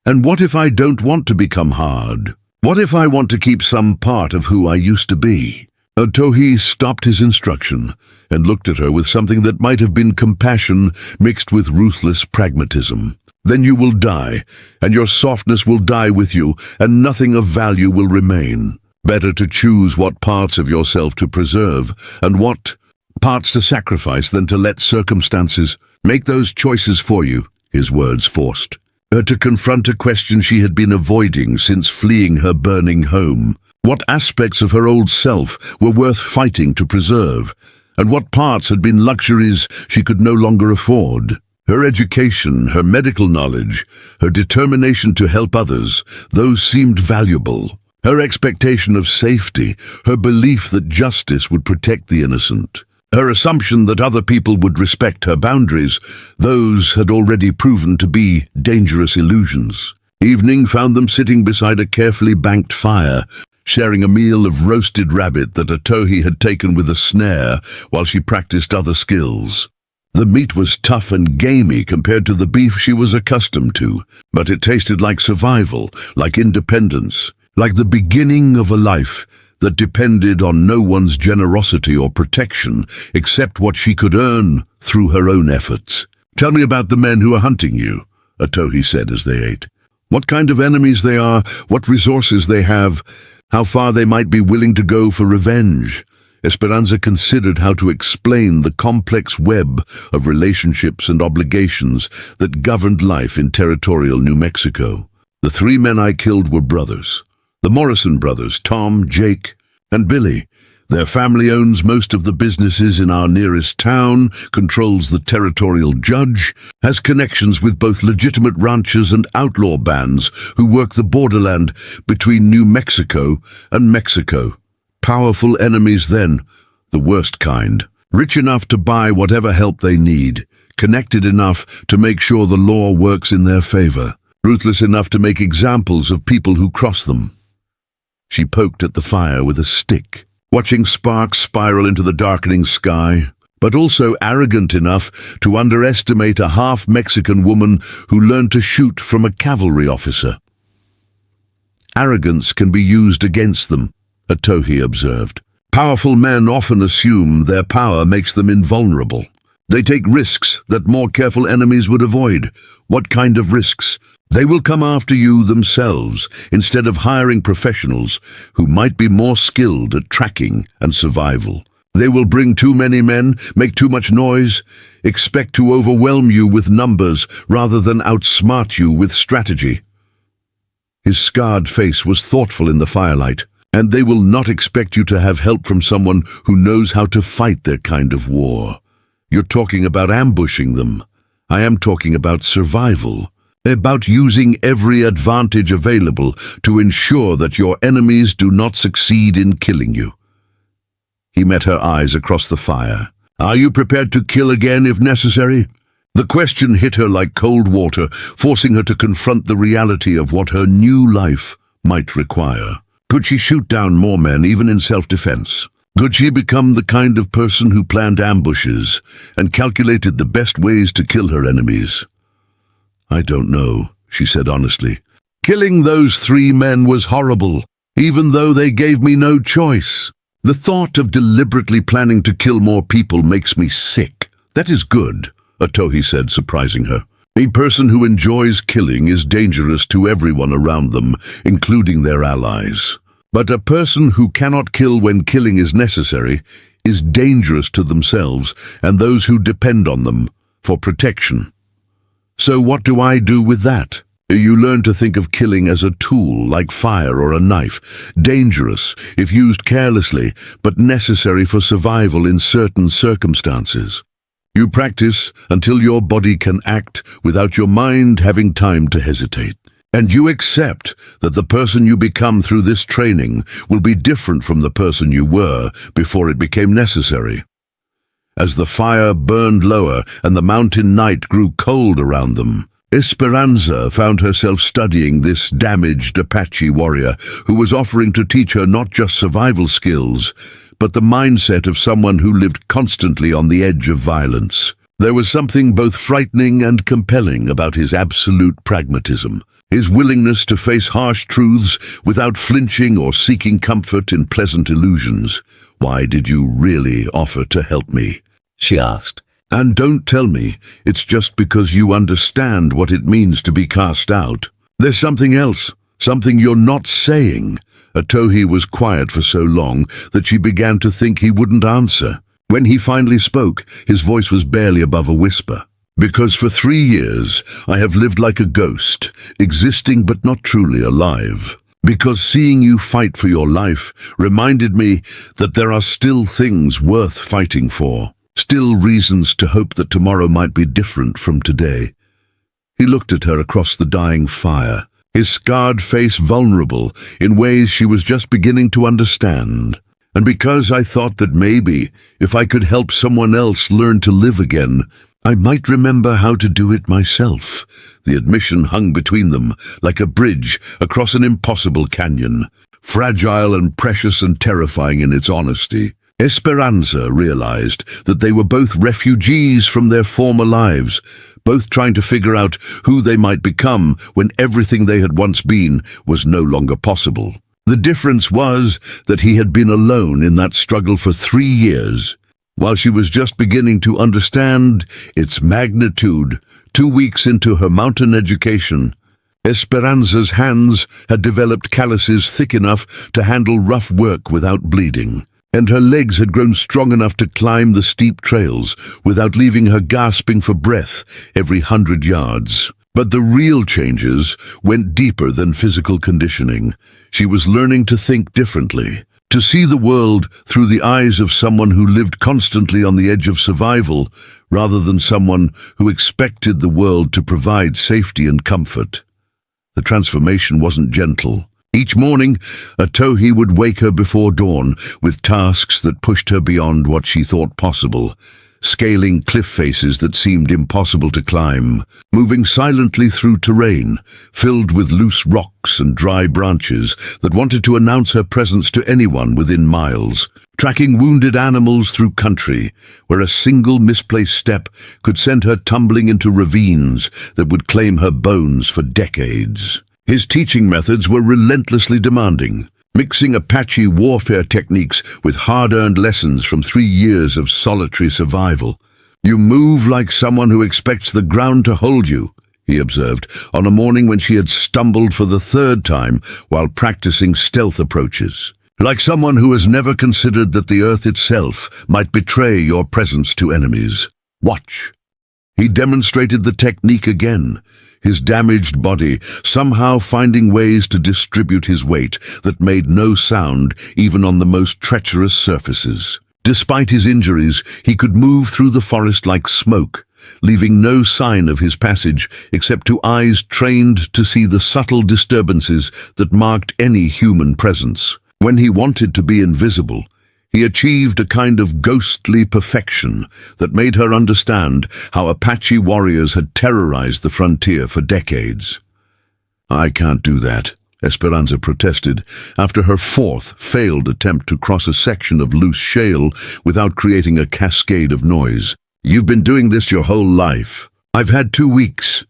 S1: And what if I don't want to become hard? What if I want to keep some part of who I used to be?" Tohi stopped his instruction and looked at her with something that might have been compassion mixed with ruthless pragmatism. "Then you will die, and your softness will die with you, and nothing of value will remain. Better to choose what parts of yourself to preserve and what parts to sacrifice than to let circumstances make those choices for you," his words forced her to confront a question she had been avoiding since fleeing her burning home. What aspects of her old self were worth fighting to preserve, and what parts had been luxuries she could no longer afford? Her education, her medical knowledge, her determination to help others, those seemed valuable. Her expectation of safety, her belief that justice would protect the innocent, her assumption that other people would respect her boundaries, those had already proven to be dangerous illusions. Evening found them sitting beside a carefully banked fire, sharing a meal of roasted rabbit that Tohi had taken with a snare while she practiced other skills. The meat was tough and gamey compared to the beef she was accustomed to, but it tasted like survival, like independence, like the beginning of a life that depended on no one's generosity or protection except what she could earn through her own efforts. "Tell me about the men who are hunting you," Tohi said as they ate. "What kind of enemies they are, what resources they have, how far they might be willing to go for revenge." Esperanza considered how to explain the complex web of relationships and obligations that governed life in territorial New Mexico. "The 3 men I killed were brothers. The Morrison brothers, Tom, Jake, and Billy. Their family owns most of the businesses in our nearest town, controls the territorial judge, has connections with both legitimate ranchers and outlaw bands who work the borderland between New Mexico and Mexico. Powerful enemies then, the worst kind. Rich enough to buy whatever help they need, connected enough to make sure the law works in their favor, ruthless enough to make examples of people who cross them." She poked at the fire with a stick, watching sparks spiral into the darkening sky, but also arrogant enough to underestimate a half-Mexican woman who learned to shoot from a cavalry officer. "Arrogance can be used against them," Tohi observed. "Powerful men often assume their power makes them invulnerable. They take risks that more careful enemies would avoid. What kind of risks? They will come after you themselves instead of hiring professionals who might be more skilled at tracking and survival. They will bring too many men, make too much noise, expect to overwhelm you with numbers rather than outsmart you with strategy." His scarred face was thoughtful in the firelight. "And they will not expect you to have help from someone who knows how to fight their kind of war. You're talking about ambushing them. I am talking about survival, about using every advantage available to ensure that your enemies do not succeed in killing you." He met her eyes across the fire. "Are you prepared to kill again if necessary?" The question hit her like cold water, forcing her to confront the reality of what her new life might require. Could she shoot down more men, even in self-defense? Could she become the kind of person who planned ambushes and calculated the best ways to kill her enemies? "I don't know," she said honestly. "Killing those 3 men was horrible, even though they gave me no choice. The thought of deliberately planning to kill more people makes me sick." "That is good," Tohi said, surprising her. "A person who enjoys killing is dangerous to everyone around them, including their allies. But a person who cannot kill when killing is necessary is dangerous to themselves and those who depend on them for protection." So what do I do with that? You learn to think of killing as a tool, like fire or a knife, dangerous if used carelessly, but necessary for survival in certain circumstances. You practice until your body can act without your mind having time to hesitate. And you accept that the person you become through this training will be different from the person you were before it became necessary. As the fire burned lower and the mountain night grew cold around them, Esperanza found herself studying this damaged Apache warrior who was offering to teach her not just survival skills, but the mindset of someone who lived constantly on the edge of violence. There was something both frightening and compelling about his absolute pragmatism, his willingness to face harsh truths without flinching or seeking comfort in pleasant illusions. "Why did you really offer to help me?" she asked. "And don't tell me it's just because you understand what it means to be cast out. There's something else, something you're not saying." Atohi was quiet for so long that she began to think he wouldn't answer. When he finally spoke, his voice was barely above a whisper. "Because for 3 years I have lived like a ghost, existing but not truly alive. Because seeing you fight for your life reminded me that there are still things worth fighting for. Still reasons to hope that tomorrow might be different from today." He looked at her across the dying fire, his scarred face vulnerable in ways she was just beginning to understand. "And because I thought that maybe, if I could help someone else learn to live again, I might remember how to do it myself." The admission hung between them like a bridge across an impossible canyon, fragile and precious and terrifying in its honesty. Esperanza realized that they were both refugees from their former lives, both trying to figure out who they might become when everything they had once been was no longer possible. The difference was that he had been alone in that struggle for 3 years, while she was just beginning to understand its magnitude. 2 weeks into her mountain education, Esperanza's hands had developed calluses thick enough to handle rough work without bleeding, and her legs had grown strong enough to climb the steep trails without leaving her gasping for breath every 100 yards. But the real changes went deeper than physical conditioning. She was learning to think differently, to see the world through the eyes of someone who lived constantly on the edge of survival, rather than someone who expected the world to provide safety and comfort. The transformation wasn't gentle. Each morning, Atohi would wake her before dawn with tasks that pushed her beyond what she thought possible, scaling cliff faces that seemed impossible to climb, moving silently through terrain filled with loose rocks and dry branches that wanted to announce her presence to anyone within miles, tracking wounded animals through country where a single misplaced step could send her tumbling into ravines that would claim her bones for decades. His teaching methods were relentlessly demanding, mixing Apache warfare techniques with hard-earned lessons from 3 years of solitary survival. "You move like someone who expects the ground to hold you," he observed, on a morning when she had stumbled for the 3rd time while practicing stealth approaches. "Like someone who has never considered that the earth itself might betray your presence to enemies. Watch." He demonstrated the technique again, his damaged body somehow finding ways to distribute his weight that made no sound even on the most treacherous surfaces. Despite his injuries, he could move through the forest like smoke, leaving no sign of his passage except to eyes trained to see the subtle disturbances that marked any human presence. When he wanted to be invisible, he achieved a kind of ghostly perfection that made her understand how Apache warriors had terrorized the frontier for decades. "I can't do that," Esperanza protested after her 4th failed attempt to cross a section of loose shale without creating a cascade of noise. "You've been doing this your whole life." "I've had 2 weeks.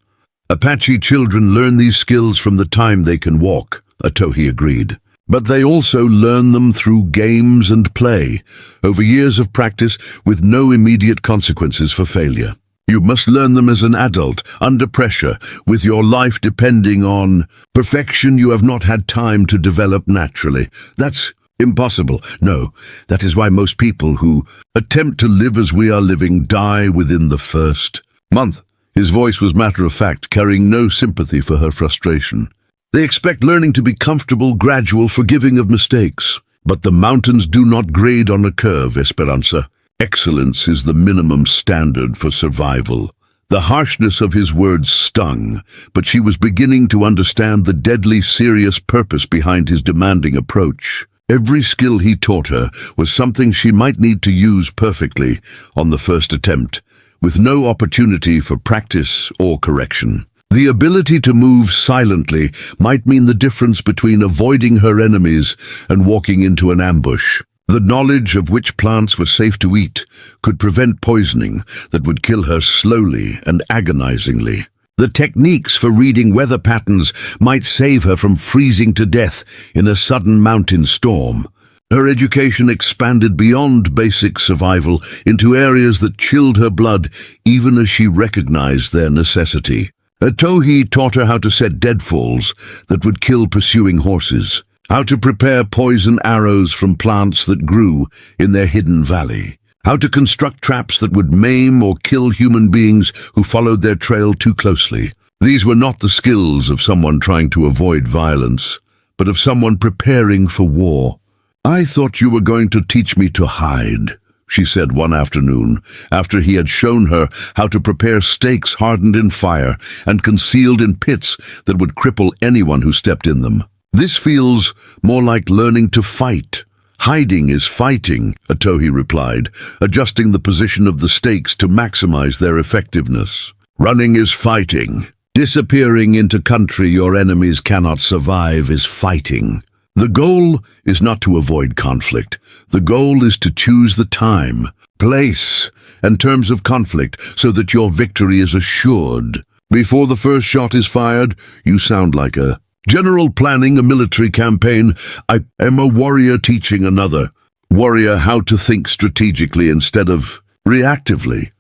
S1: Apache children learn these skills from the time they can walk," Atohi agreed. "But they also learn them through games and play, over years of practice with no immediate consequences for failure. You must learn them as an adult, under pressure, with your life depending on perfection you have not had time to develop naturally. That's impossible. No, that is why most people who attempt to live as we are living die within the first month." His voice was matter-of-fact, carrying no sympathy for her frustration. "They expect learning to be comfortable, gradual, forgiving of mistakes. But the mountains do not grade on a curve, Esperanza. Excellence is the minimum standard for survival." The harshness of his words stung, but she was beginning to understand the deadly serious purpose behind his demanding approach. Every skill he taught her was something she might need to use perfectly on the first attempt, with no opportunity for practice or correction. The ability to move silently might mean the difference between avoiding her enemies and walking into an ambush. The knowledge of which plants were safe to eat could prevent poisoning that would kill her slowly and agonizingly. The techniques for reading weather patterns might save her from freezing to death in a sudden mountain storm. Her education expanded beyond basic survival into areas that chilled her blood even as she recognized their necessity. Atohi taught her how to set deadfalls that would kill pursuing horses, how to prepare poison arrows from plants that grew in their hidden valley, how to construct traps that would maim or kill human beings who followed their trail too closely. These were not the skills of someone trying to avoid violence, but of someone preparing for war. "I thought you were going to teach me to hide," she said one afternoon, after he had shown her how to prepare stakes hardened in fire and concealed in pits that would cripple anyone who stepped in them. "This feels more like learning to fight." "Hiding is fighting," Atohi replied, adjusting the position of the stakes to maximize their effectiveness. "Running is fighting. Disappearing into country your enemies cannot survive is fighting. The goal is not to avoid conflict. The goal is to choose the time, place, and terms of conflict so that your victory is assured. Before the first shot is fired, you sound like a general planning a military campaign. I am a warrior teaching another warrior how to think strategically instead of reactively."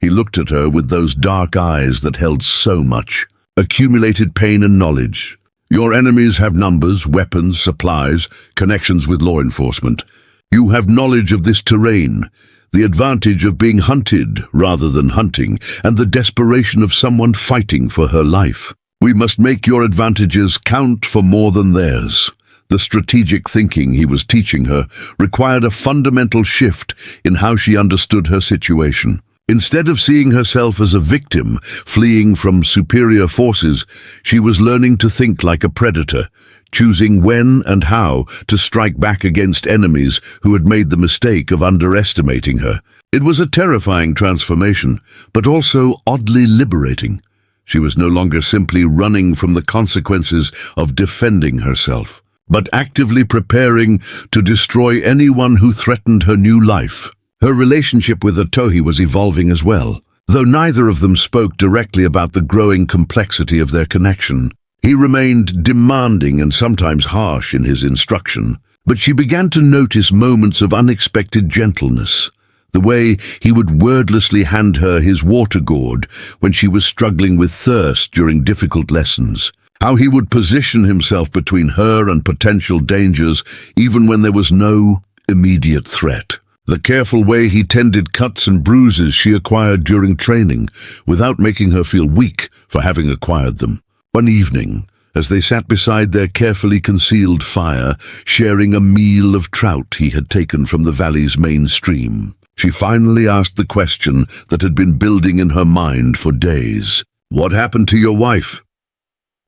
S1: He looked at her with those dark eyes that held so much, accumulated pain and knowledge. "Your enemies have numbers, weapons, supplies, connections with law enforcement. You have knowledge of this terrain, the advantage of being hunted rather than hunting, and the desperation of someone fighting for her life. We must make your advantages count for more than theirs." The strategic thinking he was teaching her required a fundamental shift in how she understood her situation. Instead of seeing herself as a victim fleeing from superior forces, she was learning to think like a predator, choosing when and how to strike back against enemies who had made the mistake of underestimating her. It was a terrifying transformation, but also oddly liberating. She was no longer simply running from the consequences of defending herself, but actively preparing to destroy anyone who threatened her new life. Her relationship with Atohi was evolving as well, though neither of them spoke directly about the growing complexity of their connection. He remained demanding and sometimes harsh in his instruction, but she began to notice moments of unexpected gentleness. The way he would wordlessly hand her his water gourd when she was struggling with thirst during difficult lessons. How he would position himself between her and potential dangers even when there was no immediate threat. The careful way he tended cuts and bruises she acquired during training without making her feel weak for having acquired them. One evening, as they sat beside their carefully concealed fire, sharing a meal of trout he had taken from the valley's main stream, she finally asked the question that had been building in her mind for days. "What happened to your wife?"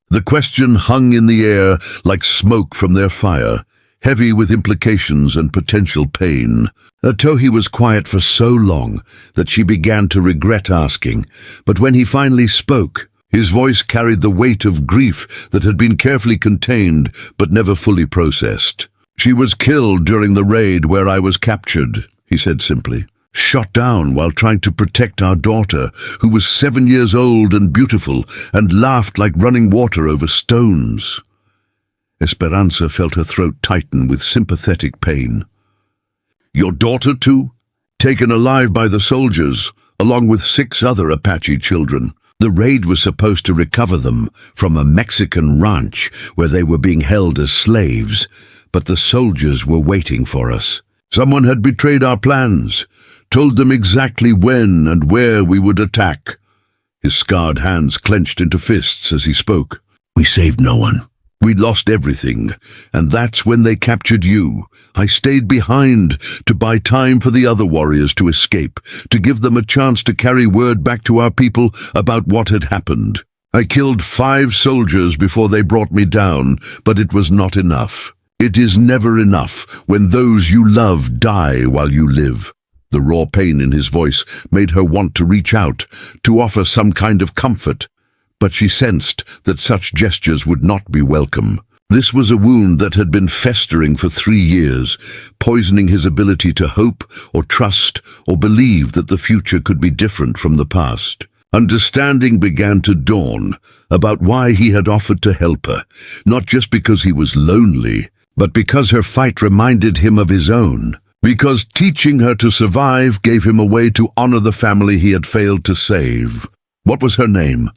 S1: The question hung in the air like smoke from their fire, heavy with implications and potential pain. Atohi was quiet for so long that she began to regret asking, but when he finally spoke, his voice carried the weight of grief that had been carefully contained but never fully processed. "She was killed during the raid where I was captured," he said simply. "Shot down while trying to protect our daughter, who was 7 years old and beautiful, and laughed like running water over stones." Esperanza felt her throat tighten with sympathetic pain. "Your daughter too? Taken alive by the soldiers, along with 6 other Apache children. The raid was supposed to recover them from a Mexican ranch where they were being held as slaves, but the soldiers were waiting for us. Someone had betrayed our plans, told them exactly when and where we would attack." His scarred hands clenched into fists as he spoke. "We saved no one. We lost everything, and that's when they captured you. I stayed behind to buy time for the other warriors to escape, to give them a chance to carry word back to our people about what had happened. I killed 5 soldiers before they brought me down, but it was not enough. It is never enough when those you love die while you live." The raw pain in his voice made her want to reach out, to offer some kind of comfort. But she sensed that such gestures would not be welcome. This was a wound that had been festering for 3 years, poisoning his ability to hope or trust or believe that the future could be different from the past. Understanding began to dawn about why he had offered to help her, not just because he was lonely, but because her fight reminded him of his own. Because teaching her to survive gave him a way to honor the family he had failed to save. "What was her name?"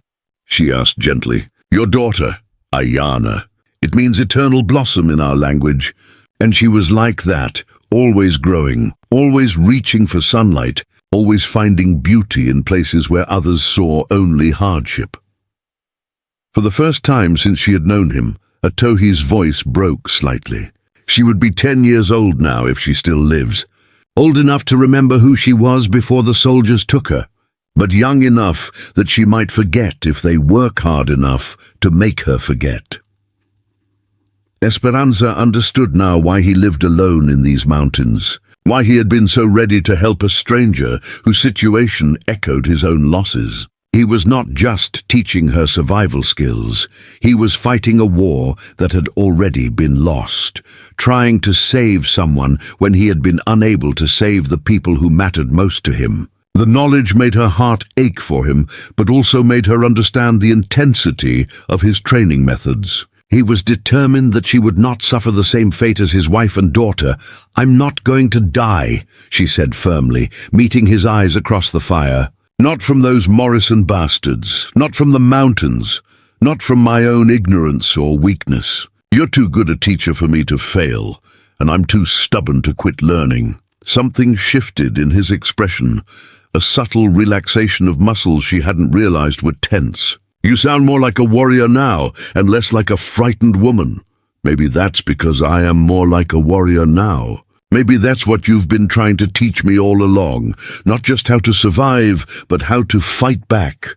S1: she asked gently. "Your daughter, Ayana. It means eternal blossom in our language. And she was like that, always growing, always reaching for sunlight, always finding beauty in places where others saw only hardship." For the first time since she had known him, Atohi's voice broke slightly. She would be 10 years old now if she still lives. Old enough to remember who she was before the soldiers took her, but young enough that she might forget if they work hard enough to make her forget. Esperanza understood now why he lived alone in these mountains, why he had been so ready to help a stranger whose situation echoed his own losses. He was not just teaching her survival skills, he was fighting a war that had already been lost, trying to save someone when he had been unable to save the people who mattered most to him. The knowledge made her heart ache for him, but also made her understand the intensity of his training methods. He was determined that she would not suffer the same fate as his wife and daughter. "I'm not going to die," she said firmly, meeting his eyes across the fire. "Not from those Morrison bastards, not from the mountains, not from my own ignorance or weakness. You're too good a teacher for me to fail, and I'm too stubborn to quit learning." Something shifted in his expression, a subtle relaxation of muscles she hadn't realized were tense. "You sound more like a warrior now, and less like a frightened woman. Maybe that's because I am more like a warrior now. Maybe that's what you've been trying to teach me all along, not just how to survive, but how to fight back.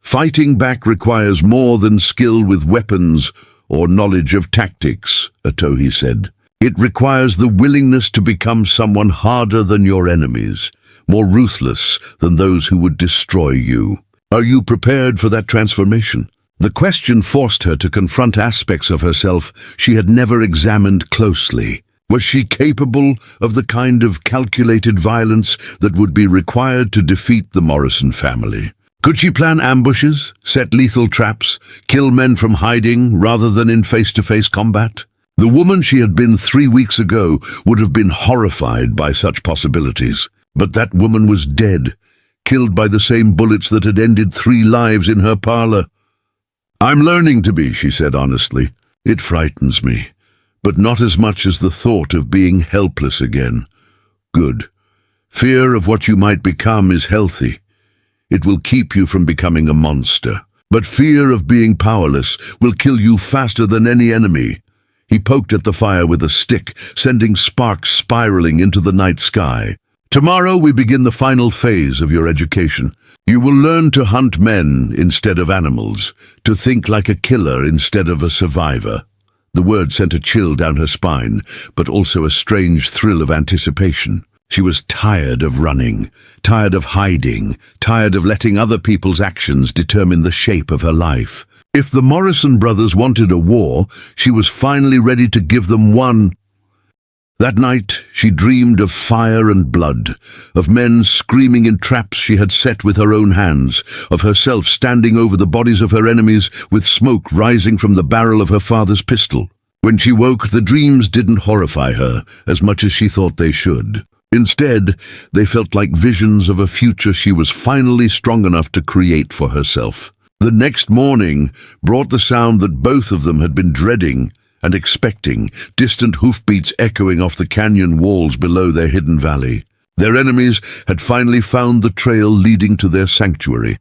S1: Fighting back requires more than skill with weapons or knowledge of tactics," Atohi said. "It requires the willingness to become someone harder than your enemies, more ruthless than those who would destroy you. Are you prepared for that transformation?" The question forced her to confront aspects of herself she had never examined closely. Was she capable of the kind of calculated violence that would be required to defeat the Morrison family? Could she plan ambushes, set lethal traps, kill men from hiding rather than in face-to-face combat? The woman she had been 3 weeks ago would have been horrified by such possibilities. But that woman was dead, killed by the same bullets that had ended 3 lives in her parlor. "I'm learning to be," she said honestly. "It frightens me, but not as much as the thought of being helpless again. Good. Fear of what you might become is healthy. It will keep you from becoming a monster. But fear of being powerless will kill you faster than any enemy." He poked at the fire with a stick, sending sparks spiraling into the night sky. "Tomorrow we begin the final phase of your education. You will learn to hunt men instead of animals, to think like a killer instead of a survivor." The word sent a chill down her spine, but also a strange thrill of anticipation. She was tired of running, tired of hiding, tired of letting other people's actions determine the shape of her life. If the Morrison brothers wanted a war, she was finally ready to give them one. That night, she dreamed of fire and blood, of men screaming in traps she had set with her own hands, of herself standing over the bodies of her enemies with smoke rising from the barrel of her father's pistol. When she woke, the dreams didn't horrify her as much as she thought they should. Instead, they felt like visions of a future she was finally strong enough to create for herself. The next morning brought the sound that both of them had been dreading and expecting, distant hoofbeats echoing off the canyon walls below their hidden valley. Their enemies had finally found the trail leading to their sanctuary,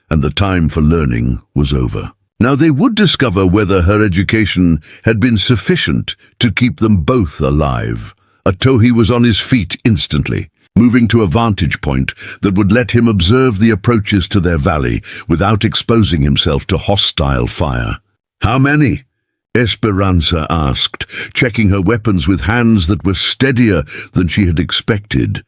S1: and the time for learning was over. Now they would discover whether her education had been sufficient to keep them both alive. Atohi was on his feet instantly, moving to a vantage point that would let him observe the approaches to their valley without exposing himself to hostile fire. "How many?" Esperanza asked, checking her weapons with hands that were steadier than she had expected.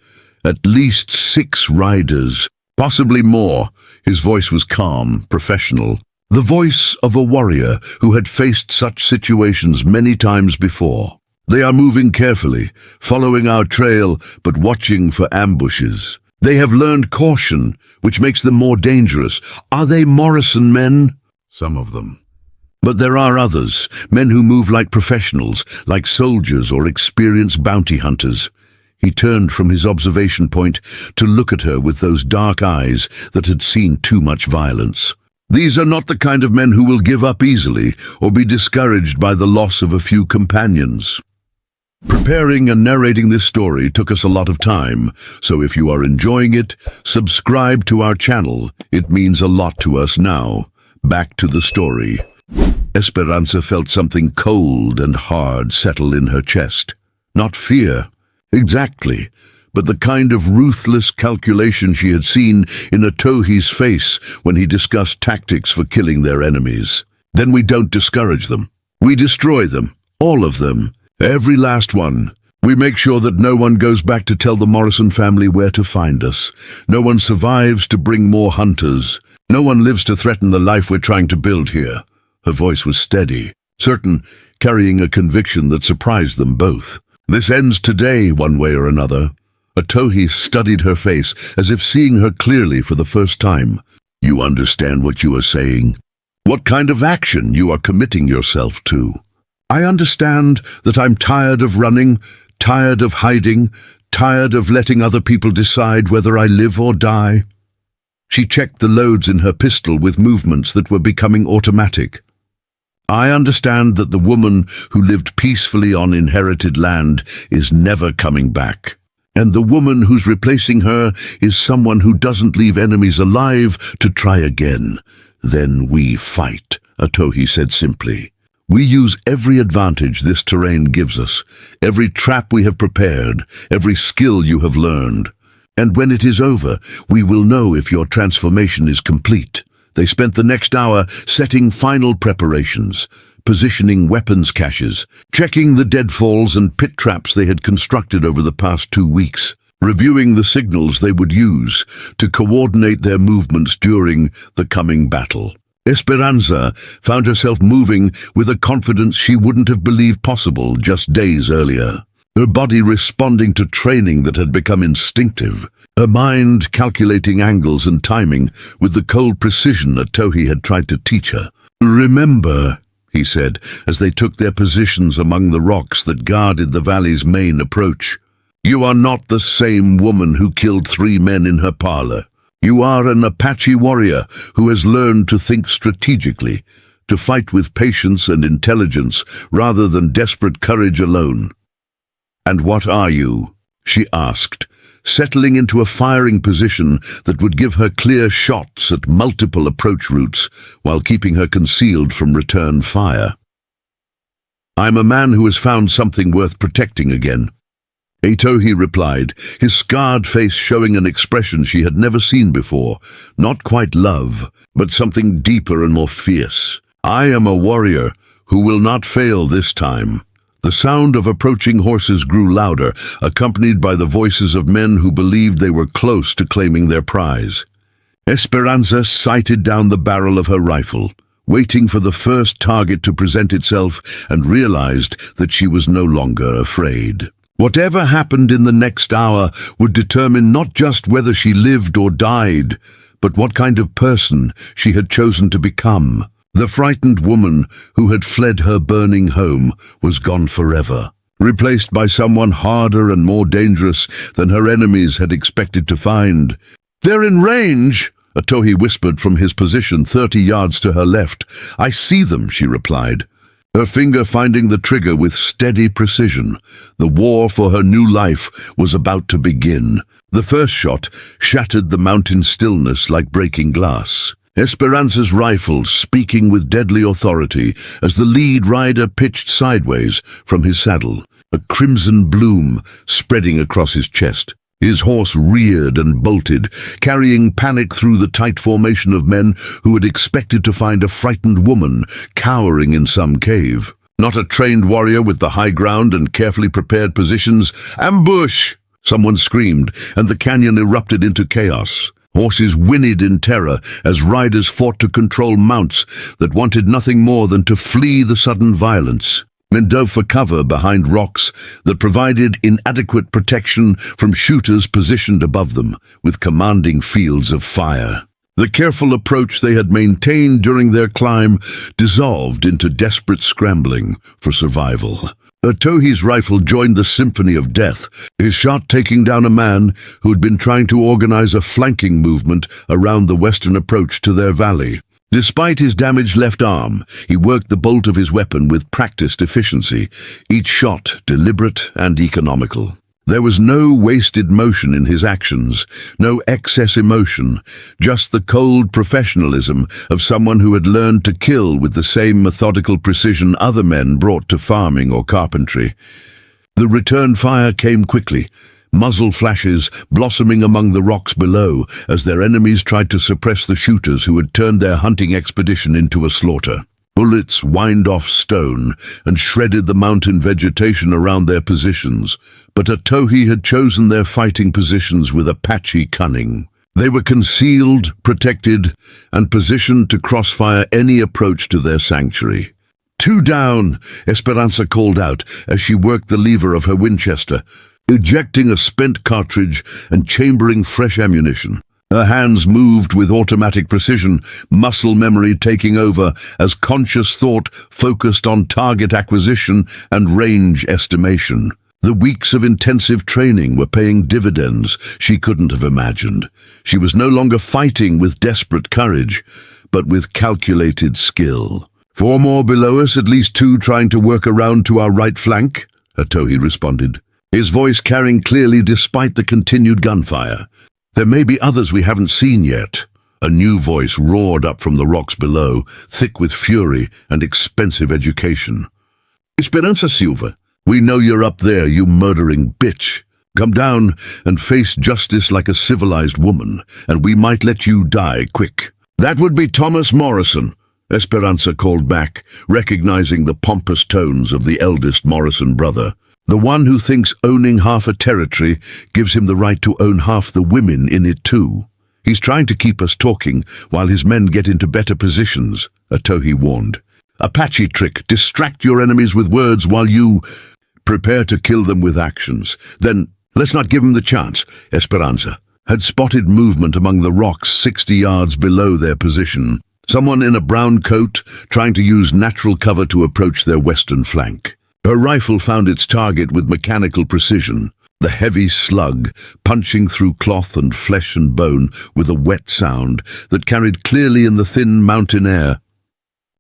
S1: "At least 6 riders, possibly more." His voice was calm, professional, the voice of a warrior who had faced such situations many times before. "They are moving carefully, following our trail, but watching for ambushes. They have learned caution, which makes them more dangerous. Are they Morrison men?" "Some of them. But there are others, men who move like professionals, like soldiers or experienced bounty hunters." He turned from his observation point to look at her with those dark eyes that had seen too much violence. "These are not the kind of men who will give up easily or be discouraged by the loss of a few companions." Preparing and narrating this story took us a lot of time, so if you are enjoying it, subscribe to our channel. It means a lot to us now. Back to the story. Esperanza felt something cold and hard settle in her chest. Not fear, exactly, but the kind of ruthless calculation she had seen in Atohi's face when he discussed tactics for killing their enemies. "Then we don't discourage them. We destroy them, all of them. Every last one. We make sure that no one goes back to tell the Morrison family where to find us. No one survives to bring more hunters. No one lives to threaten the life we're trying to build here." Her voice was steady, certain, carrying a conviction that surprised them both. "This ends today, one way or another." Atohi studied her face as if seeing her clearly for the first time. "You understand what you are saying? What kind of action you are committing yourself to?" "I understand that I'm tired of running, tired of hiding, tired of letting other people decide whether I live or die." She checked the loads in her pistol with movements that were becoming automatic. "I understand that the woman who lived peacefully on inherited land is never coming back. And the woman who's replacing her is someone who doesn't leave enemies alive to try again. Then we fight," Atohi said simply. "We use every advantage this terrain gives us, every trap we have prepared, every skill you have learned. And when it is over, we will know if your transformation is complete." They spent the next hour setting final preparations, positioning weapons caches, checking the deadfalls and pit traps they had constructed over the past 2 weeks, reviewing the signals they would use to coordinate their movements during the coming battle. Esperanza found herself moving with a confidence she wouldn't have believed possible just days earlier. Her body responding to training that had become instinctive, her mind calculating angles and timing with the cold precision Atohi had tried to teach her. "Remember," he said, as they took their positions among the rocks that guarded the valley's main approach, "you are not the same woman who killed 3 men in her parlor. You are an Apache warrior who has learned to think strategically, to fight with patience and intelligence rather than desperate courage alone." "And what are you?" she asked, settling into a firing position that would give her clear shots at multiple approach routes while keeping her concealed from return fire. "I'm a man who has found something worth protecting again," Atohi replied, his scarred face showing an expression she had never seen before, not quite love, but something deeper and more fierce. "I am a warrior who will not fail this time." The sound of approaching horses grew louder, accompanied by the voices of men who believed they were close to claiming their prize. Esperanza sighted down the barrel of her rifle, waiting for the first target to present itself, and realized that she was no longer afraid. Whatever happened in the next hour would determine not just whether she lived or died, but what kind of person she had chosen to become. The frightened woman who had fled her burning home was gone forever, replaced by someone harder and more dangerous than her enemies had expected to find. "They're in range," Atohi whispered from his position 30 yards to her left. "I see them," she replied, her finger finding the trigger with steady precision. The war for her new life was about to begin. The first shot shattered the mountain stillness like breaking glass. Esperanza's rifle speaking with deadly authority as the lead rider pitched sideways from his saddle, a crimson bloom spreading across his chest. His horse reared and bolted, carrying panic through the tight formation of men who had expected to find a frightened woman cowering in some cave. Not a trained warrior with the high ground and carefully prepared positions. "Ambush!" someone screamed, and the canyon erupted into chaos. Horses whinnied in terror as riders fought to control mounts that wanted nothing more than to flee the sudden violence. Men dove for cover behind rocks that provided inadequate protection from shooters positioned above them, with commanding fields of fire. The careful approach they had maintained during their climb dissolved into desperate scrambling for survival. Otohi's rifle joined the symphony of death, his shot taking down a man who had been trying to organize a flanking movement around the western approach to their valley. Despite his damaged left arm, he worked the bolt of his weapon with practiced efficiency, each shot deliberate and economical. There was no wasted motion in his actions, no excess emotion, just the cold professionalism of someone who had learned to kill with the same methodical precision other men brought to farming or carpentry. The return fire came quickly, muzzle flashes blossoming among the rocks below as their enemies tried to suppress the shooters who had turned their hunting expedition into a slaughter. Bullets whined off stone and shredded the mountain vegetation around their positions, but Otohi had chosen their fighting positions with Apache cunning. They were concealed, protected, and positioned to crossfire any approach to their sanctuary. "Two down," Esperanza called out as she worked the lever of her Winchester, ejecting a spent cartridge and chambering fresh ammunition. Her hands moved with automatic precision, muscle memory taking over as conscious thought focused on target acquisition and range estimation. The weeks of intensive training were paying dividends she couldn't have imagined. She was no longer fighting with desperate courage, but with calculated skill. "Four more below us, at least two trying to work around to our right flank," Otohi responded, his voice carrying clearly despite the continued gunfire. "There may be others we haven't seen yet." A new voice roared up from the rocks below, thick with fury and expensive education. "Esperanza Silva, we know you're up there, you murdering bitch. Come down and face justice like a civilized woman, and we might let you die quick." "That would be Thomas Morrison," Esperanza called back, recognizing the pompous tones of the eldest Morrison brother. "The one who thinks owning half a territory gives him the right to own half the women in it too. He's trying to keep us talking while his men get into better positions," Otohi warned. "Apache trick, distract your enemies with words while you prepare to kill them with actions. Then let's not give him the chance." Esperanza had spotted movement among the rocks 60 yards below their position. Someone in a brown coat trying to use natural cover to approach their western flank. Her rifle found its target with mechanical precision, the heavy slug punching through cloth and flesh and bone with a wet sound that carried clearly in the thin mountain air.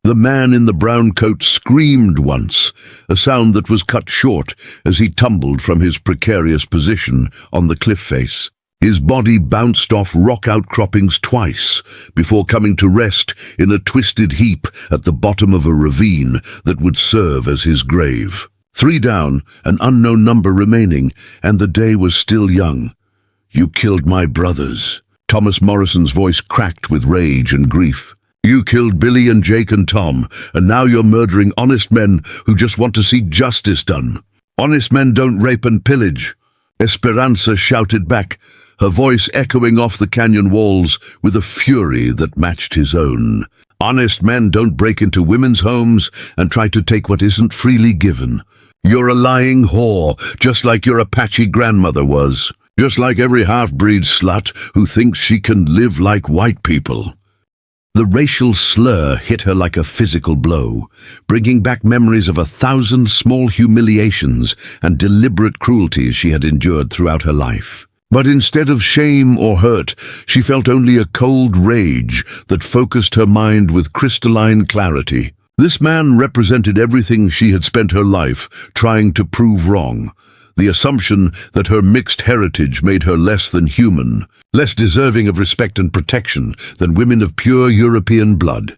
S1: The man in the brown coat screamed once, a sound that was cut short as he tumbled from his precarious position on the cliff face. His body bounced off rock outcroppings twice before coming to rest in a twisted heap at the bottom of a ravine that would serve as his grave. 3 down, an unknown number remaining, and the day was still young. "You killed my brothers." Thomas Morrison's voice cracked with rage and grief. "You killed Billy and Jake and Tom, and now you're murdering honest men who just want to see justice done. Honest men don't rape and pillage." Esperanza shouted back, her voice echoing off the canyon walls with a fury that matched his own. "Honest men don't break into women's homes and try to take what isn't freely given. You're a lying whore, just like your Apache grandmother was. Just like every half-breed slut who thinks she can live like white people." The racial slur hit her like a physical blow, bringing back memories of 1,000 small humiliations and deliberate cruelties she had endured throughout her life. But instead of shame or hurt, she felt only a cold rage that focused her mind with crystalline clarity. This man represented everything she had spent her life trying to prove wrong. the assumption that her mixed heritage made her less than human, less deserving of respect and protection than women of pure European blood.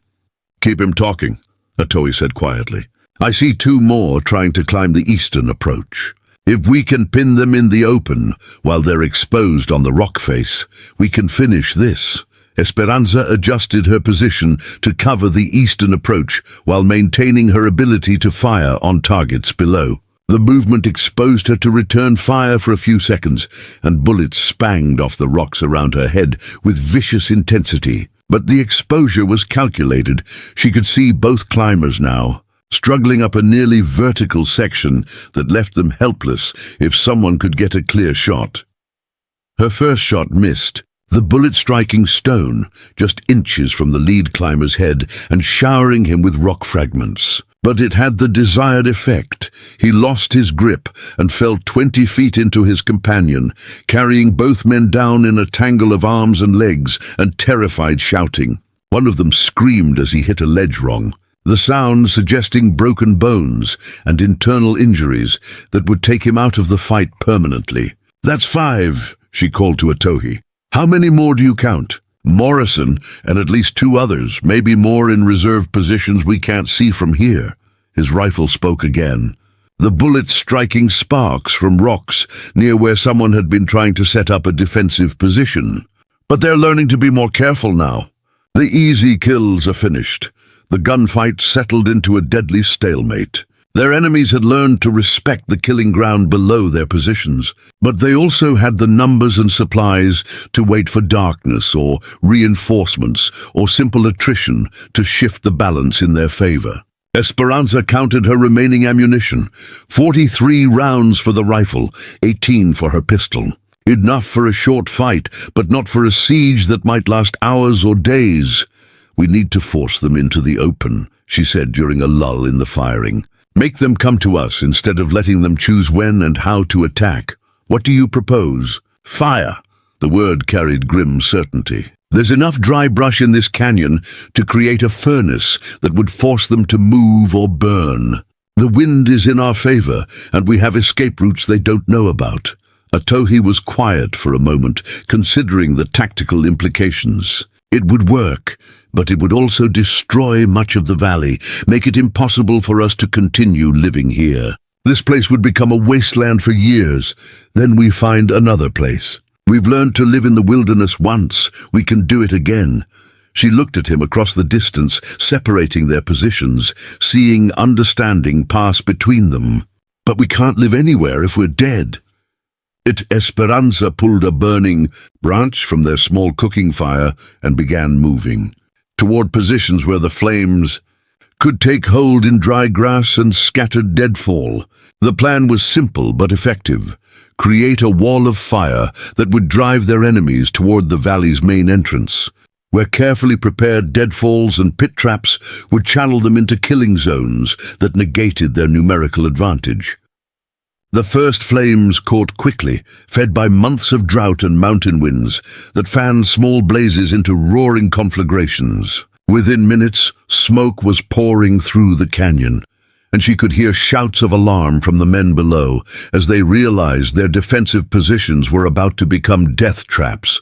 S1: "Keep him talking," Atohi said quietly. "I see two more trying to climb the eastern approach. If we can pin them in the open while they're exposed on the rock face, we can finish this." Esperanza adjusted her position to cover the eastern approach while maintaining her ability to fire on targets below. The movement exposed her to return fire for a few seconds, and bullets spanged off the rocks around her head with vicious intensity. But the exposure was calculated. She could see both climbers now, struggling up a nearly vertical section that left them helpless if someone could get a clear shot. Her first shot missed, the bullet striking stone just inches from the lead climber's head and showering him with rock fragments. But it had the desired effect. He lost his grip and fell 20 feet into his companion, carrying both men down in a tangle of arms and legs and terrified shouting. One of them screamed as he hit a ledge wrong, the sound suggesting broken bones and internal injuries that would take him out of the fight permanently. "That's 5, she called to Atohi. "How many more do you count?" "Morrison and at least 2 others, maybe more in reserve positions we can't see from here." His rifle spoke again, the bullets striking sparks from rocks near where someone had been trying to set up a defensive position. "But they're learning to be more careful now. The easy kills are finished. The gunfight settled into a deadly stalemate. Their enemies had learned to respect the killing ground below their positions, but they also had the numbers and supplies to wait for darkness or reinforcements or simple attrition to shift the balance in their favor. Esperanza counted her remaining ammunition, 43 rounds for the rifle, 18 for her pistol. Enough for a short fight, but not for a siege that might last hours or days. "We need to force them into the open," she said during a lull in the firing. "Make them come to us instead of letting them choose when and how to attack. What do you propose?" "Fire." The word carried grim certainty. "There's enough dry brush in this canyon to create a furnace that would force them to move or burn. The wind is in our favor, and we have escape routes they don't know about." Atohi was quiet for a moment, considering the tactical implications. It would work, but it would also destroy much of the valley, make it impossible for us to continue living here. This place would become a wasteland for years. Then we find another place. We've learned to live in the wilderness once. We can do it again. She looked at him across the distance, separating their positions, seeing understanding pass between them. "But we can't live anywhere if we're dead." Esperanza pulled a burning branch from their small cooking fire and began moving toward positions where the flames could take hold in dry grass and scattered deadfall. The plan was simple but effective. Create a wall of fire that would drive their enemies toward the valley's main entrance, where carefully prepared deadfalls and pit traps would channel them into killing zones that negated their numerical advantage. The first flames caught quickly, fed by months of drought and mountain winds that fanned small blazes into roaring conflagrations. Within minutes, smoke was pouring through the canyon, and she could hear shouts of alarm from the men below as they realized their defensive positions were about to become death traps.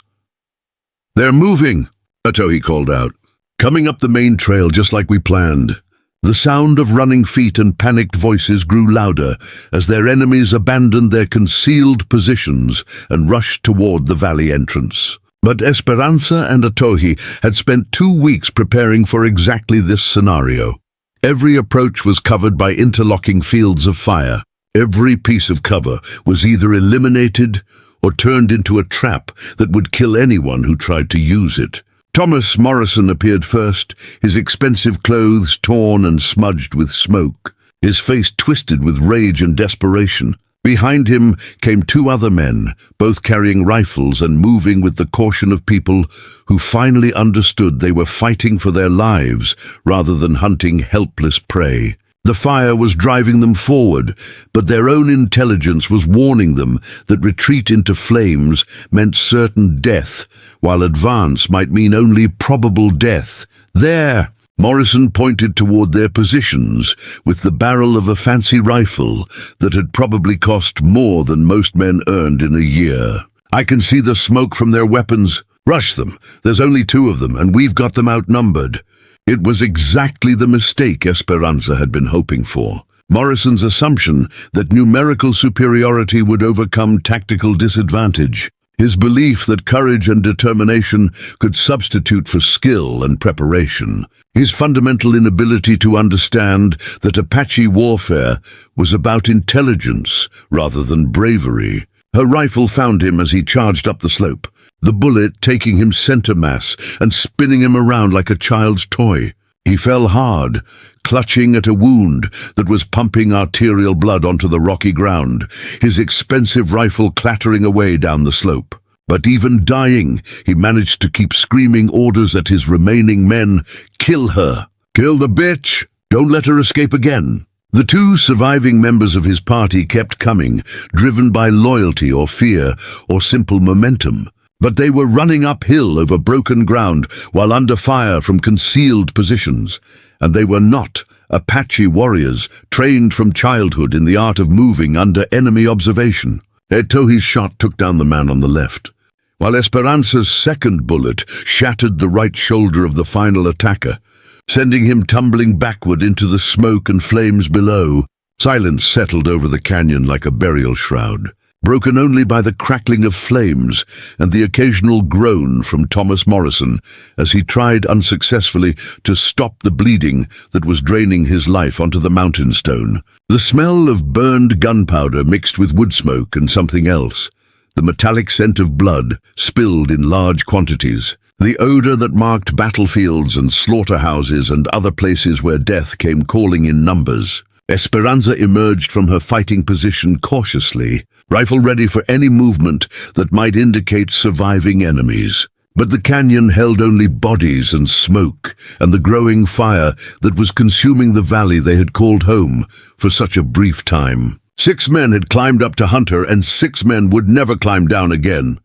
S1: "They're moving," Atohi called out, "coming up the main trail just like we planned." The sound of running feet and panicked voices grew louder as their enemies abandoned their concealed positions and rushed toward the valley entrance. But Esperanza and Atohi had spent 2 weeks preparing for exactly this scenario. Every approach was covered by interlocking fields of fire. Every piece of cover was either eliminated or turned into a trap that would kill anyone who tried to use it. Thomas Morrison appeared first, his expensive clothes torn and smudged with smoke, his face twisted with rage and desperation. Behind him came 2 other men, both carrying rifles and moving with the caution of people who finally understood they were fighting for their lives rather than hunting helpless prey. The fire was driving them forward, but their own intelligence was warning them that retreat into flames meant certain death, while advance might mean only probable death. "There!" Morrison pointed toward their positions with the barrel of a fancy rifle that had probably cost more than most men earned in a year. "I can see the smoke from their weapons. Rush them. There's only 2 of them, and we've got them outnumbered." It was exactly the mistake Esperanza had been hoping for. Morrison's assumption that numerical superiority would overcome tactical disadvantage. His belief that courage and determination could substitute for skill and preparation. His fundamental inability to understand that Apache warfare was about intelligence rather than bravery. Her rifle found him as he charged up the slope, the bullet taking him center mass and spinning him around like a child's toy. He fell hard, clutching at a wound that was pumping arterial blood onto the rocky ground, his expensive rifle clattering away down the slope. But even dying, he managed to keep screaming orders at his remaining men, "Kill her! Kill the bitch! Don't let her escape again!" The 2 surviving members of his party kept coming, driven by loyalty or fear or simple momentum. But they were running uphill over broken ground while under fire from concealed positions. And they were not Apache warriors trained from childhood in the art of moving under enemy observation. Etohi's shot took down the man on the left, while Esperanza's second bullet shattered the right shoulder of the final attacker, sending him tumbling backward into the smoke and flames below. Silence settled over the canyon like a burial shroud, broken only by the crackling of flames and the occasional groan from Thomas Morrison as he tried unsuccessfully to stop the bleeding that was draining his life onto the mountain stone. The smell of burned gunpowder mixed with wood smoke and something else, the metallic scent of blood spilled in large quantities, the odor that marked battlefields and slaughterhouses and other places where death came calling in numbers. Esperanza emerged from her fighting position cautiously, rifle ready for any movement that might indicate surviving enemies. But the canyon held only bodies and smoke, and the growing fire that was consuming the valley they had called home for such a brief time. 6 men had climbed up to hunt her, and 6 men would never climb down again.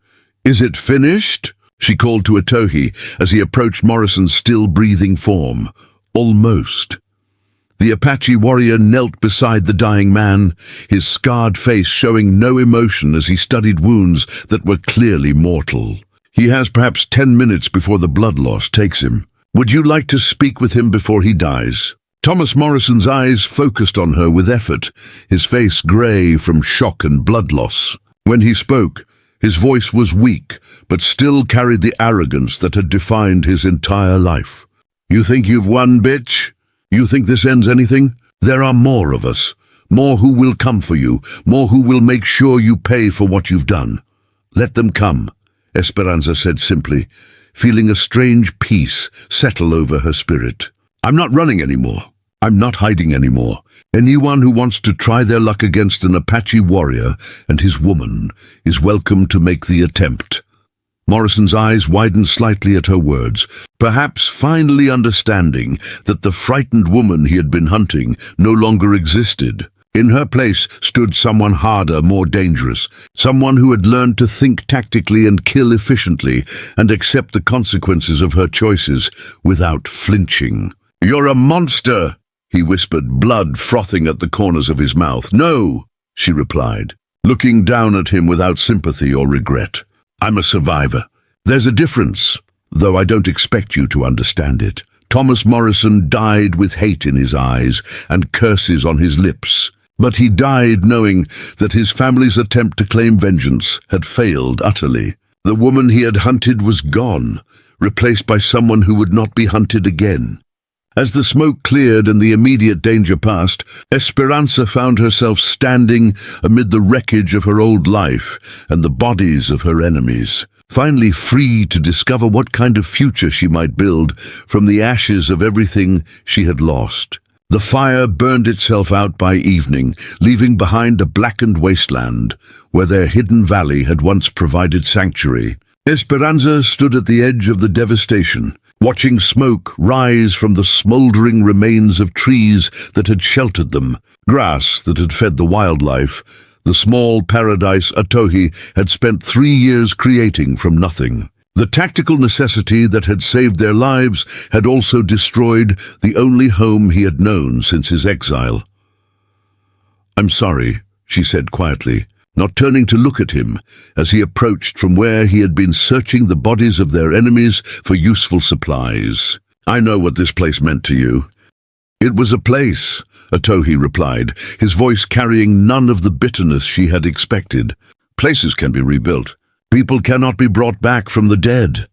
S1: "Is it finished?" she called to Etohi as he approached Morrison's still-breathing form. "Almost." The Apache warrior knelt beside the dying man, his scarred face showing no emotion as he studied wounds that were clearly mortal. "He has perhaps 10 minutes before the blood loss takes him. Would you like to speak with him before he dies?" Thomas Morrison's eyes focused on her with effort, his face grey from shock and blood loss. When he spoke, his voice was weak, but still carried the arrogance that had defined his entire life. "You think you've won, bitch? You think this ends anything? There are more of us, more who will come for you, more who will make sure you pay for what you've done. Let them come," Esperanza said simply, feeling a strange peace settle over her spirit. "I'm not running anymore. I'm not hiding anymore. Anyone who wants to try their luck against an Apache warrior and his woman is welcome to make the attempt." Morrison's eyes widened slightly at her words, perhaps finally understanding that the frightened woman he had been hunting no longer existed. In her place stood someone harder, more dangerous, someone who had learned to think tactically and kill efficiently and accept the consequences of her choices without flinching. "You're a monster," he whispered, blood frothing at the corners of his mouth. "No," she replied, looking down at him without sympathy or regret. "I'm a survivor. There's a difference, though I don't expect you to understand it." Thomas Morrison died with hate in his eyes and curses on his lips. But he died knowing that his family's attempt to claim vengeance had failed utterly. The woman he had hunted was gone, replaced by someone who would not be hunted again. As the smoke cleared and the immediate danger passed, Esperanza found herself standing amid the wreckage of her old life and the bodies of her enemies, finally free to discover what kind of future she might build from the ashes of everything she had lost. The fire burned itself out by evening, leaving behind a blackened wasteland where their hidden valley had once provided sanctuary. Esperanza stood at the edge of the devastation, watching smoke rise from the smoldering remains of trees that had sheltered them, grass that had fed the wildlife, the small paradise Etohi had spent 3 years creating from nothing. The tactical necessity that had saved their lives had also destroyed the only home he had known since his exile. "I'm sorry," she said quietly, not turning to look at him as he approached from where he had been searching the bodies of their enemies for useful supplies. "I know what this place meant to you." "It was a place," Atohi replied, his voice carrying none of the bitterness she had expected. "Places can be rebuilt. People cannot be brought back from the dead."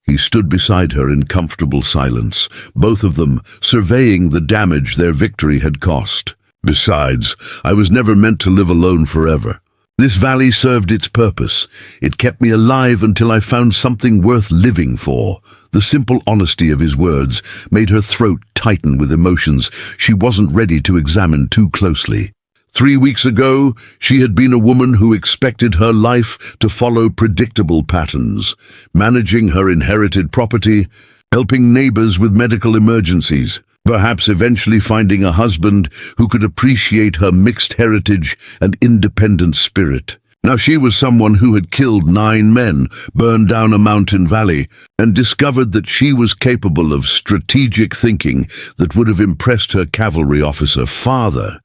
S1: He stood beside her in comfortable silence, both of them surveying the damage their victory had cost. "Besides, I was never meant to live alone forever. This valley served its purpose. It kept me alive until I found something worth living for." The simple honesty of his words made her throat tighten with emotions she wasn't ready to examine too closely. 3 weeks ago, she had been a woman who expected her life to follow predictable patterns, managing her inherited property, helping neighbors with medical emergencies, perhaps eventually finding a husband who could appreciate her mixed heritage and independent spirit. Now she was someone who had killed 9 men, burned down a mountain valley, and discovered that she was capable of strategic thinking that would have impressed her cavalry officer father.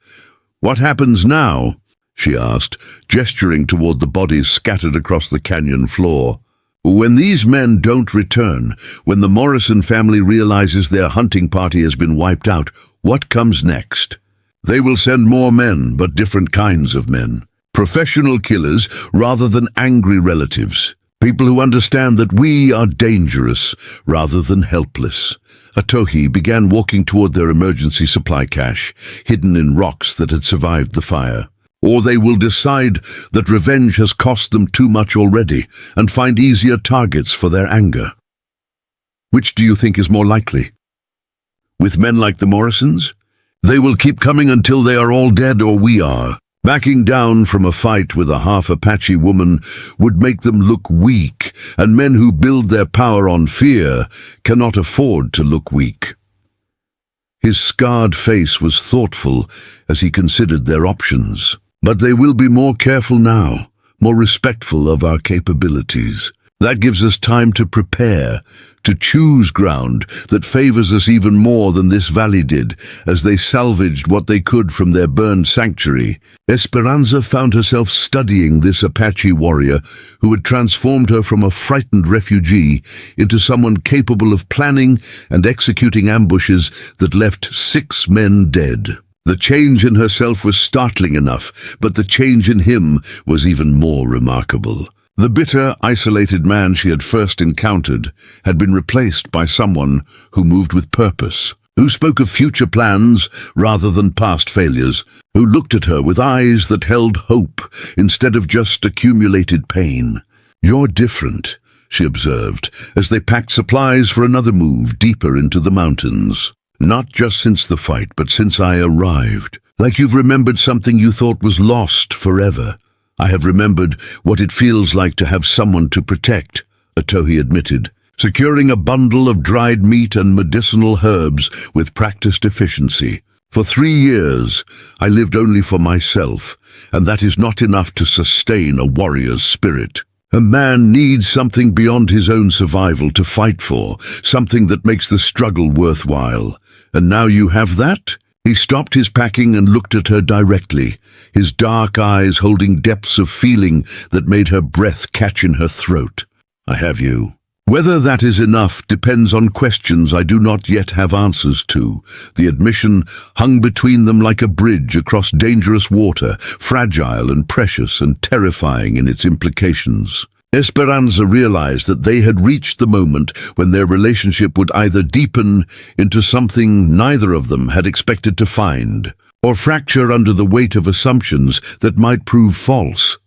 S1: "What happens now?" she asked, gesturing toward the bodies scattered across the canyon floor. "When these men don't return, when the Morrison family realizes their hunting party has been wiped out, what comes next? They will send more men, but different kinds of men. Professional killers rather than angry relatives. People who understand that we are dangerous rather than helpless." Atohi began walking toward their emergency supply cache, hidden in rocks that had survived the fire. "Or they will decide that revenge has cost them too much already and find easier targets for their anger." "Which do you think is more likely? With men like the Morrisons? They will keep coming until they are all dead or we are. Backing down from a fight with a half-Apache woman would make them look weak, and men who build their power on fear cannot afford to look weak." His scarred face was thoughtful as he considered their options. "But they will be more careful now, more respectful of our capabilities. That gives us time to prepare, to choose ground that favors us even more than this valley did, as they salvaged what they could from their burned sanctuary." Esperanza found herself studying this Apache warrior who had transformed her from a frightened refugee into someone capable of planning and executing ambushes that left 6 men dead. The change in herself was startling enough, but the change in him was even more remarkable. The bitter, isolated man she had first encountered had been replaced by someone who moved with purpose, who spoke of future plans rather than past failures, who looked at her with eyes that held hope instead of just accumulated pain. "You're different," she observed, as they packed supplies for another move deeper into the mountains. "Not just since the fight, but since I arrived. Like you've remembered something you thought was lost forever." "I have remembered what it feels like to have someone to protect," Atohi admitted, securing a bundle of dried meat and medicinal herbs with practiced efficiency. "For 3 years, I lived only for myself, and that is not enough to sustain a warrior's spirit. A man needs something beyond his own survival to fight for, something that makes the struggle worthwhile. And now you have that?" He stopped his packing and looked at her directly, his dark eyes holding depths of feeling that made her breath catch in her throat. "I have you. Whether that is enough depends on questions I do not yet have answers to." The admission hung between them like a bridge across dangerous water, fragile and precious and terrifying in its implications. Esperanza realized that they had reached the moment when their relationship would either deepen into something neither of them had expected to find, or fracture under the weight of assumptions that might prove false.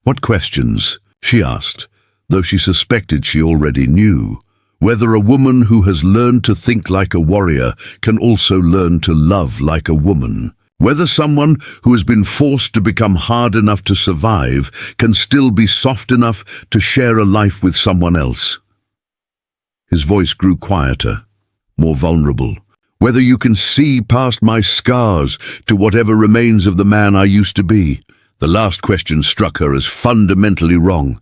S1: "What questions?" she asked, though she suspected she already knew. Whether a woman who has learned to think like a warrior can also learn to love like a woman. Whether someone who has been forced to become hard enough to survive can still be soft enough to share a life with someone else. His voice grew quieter, more vulnerable. "Whether you can see past my scars to whatever remains of the man I used to be." The last question struck her as fundamentally wrong.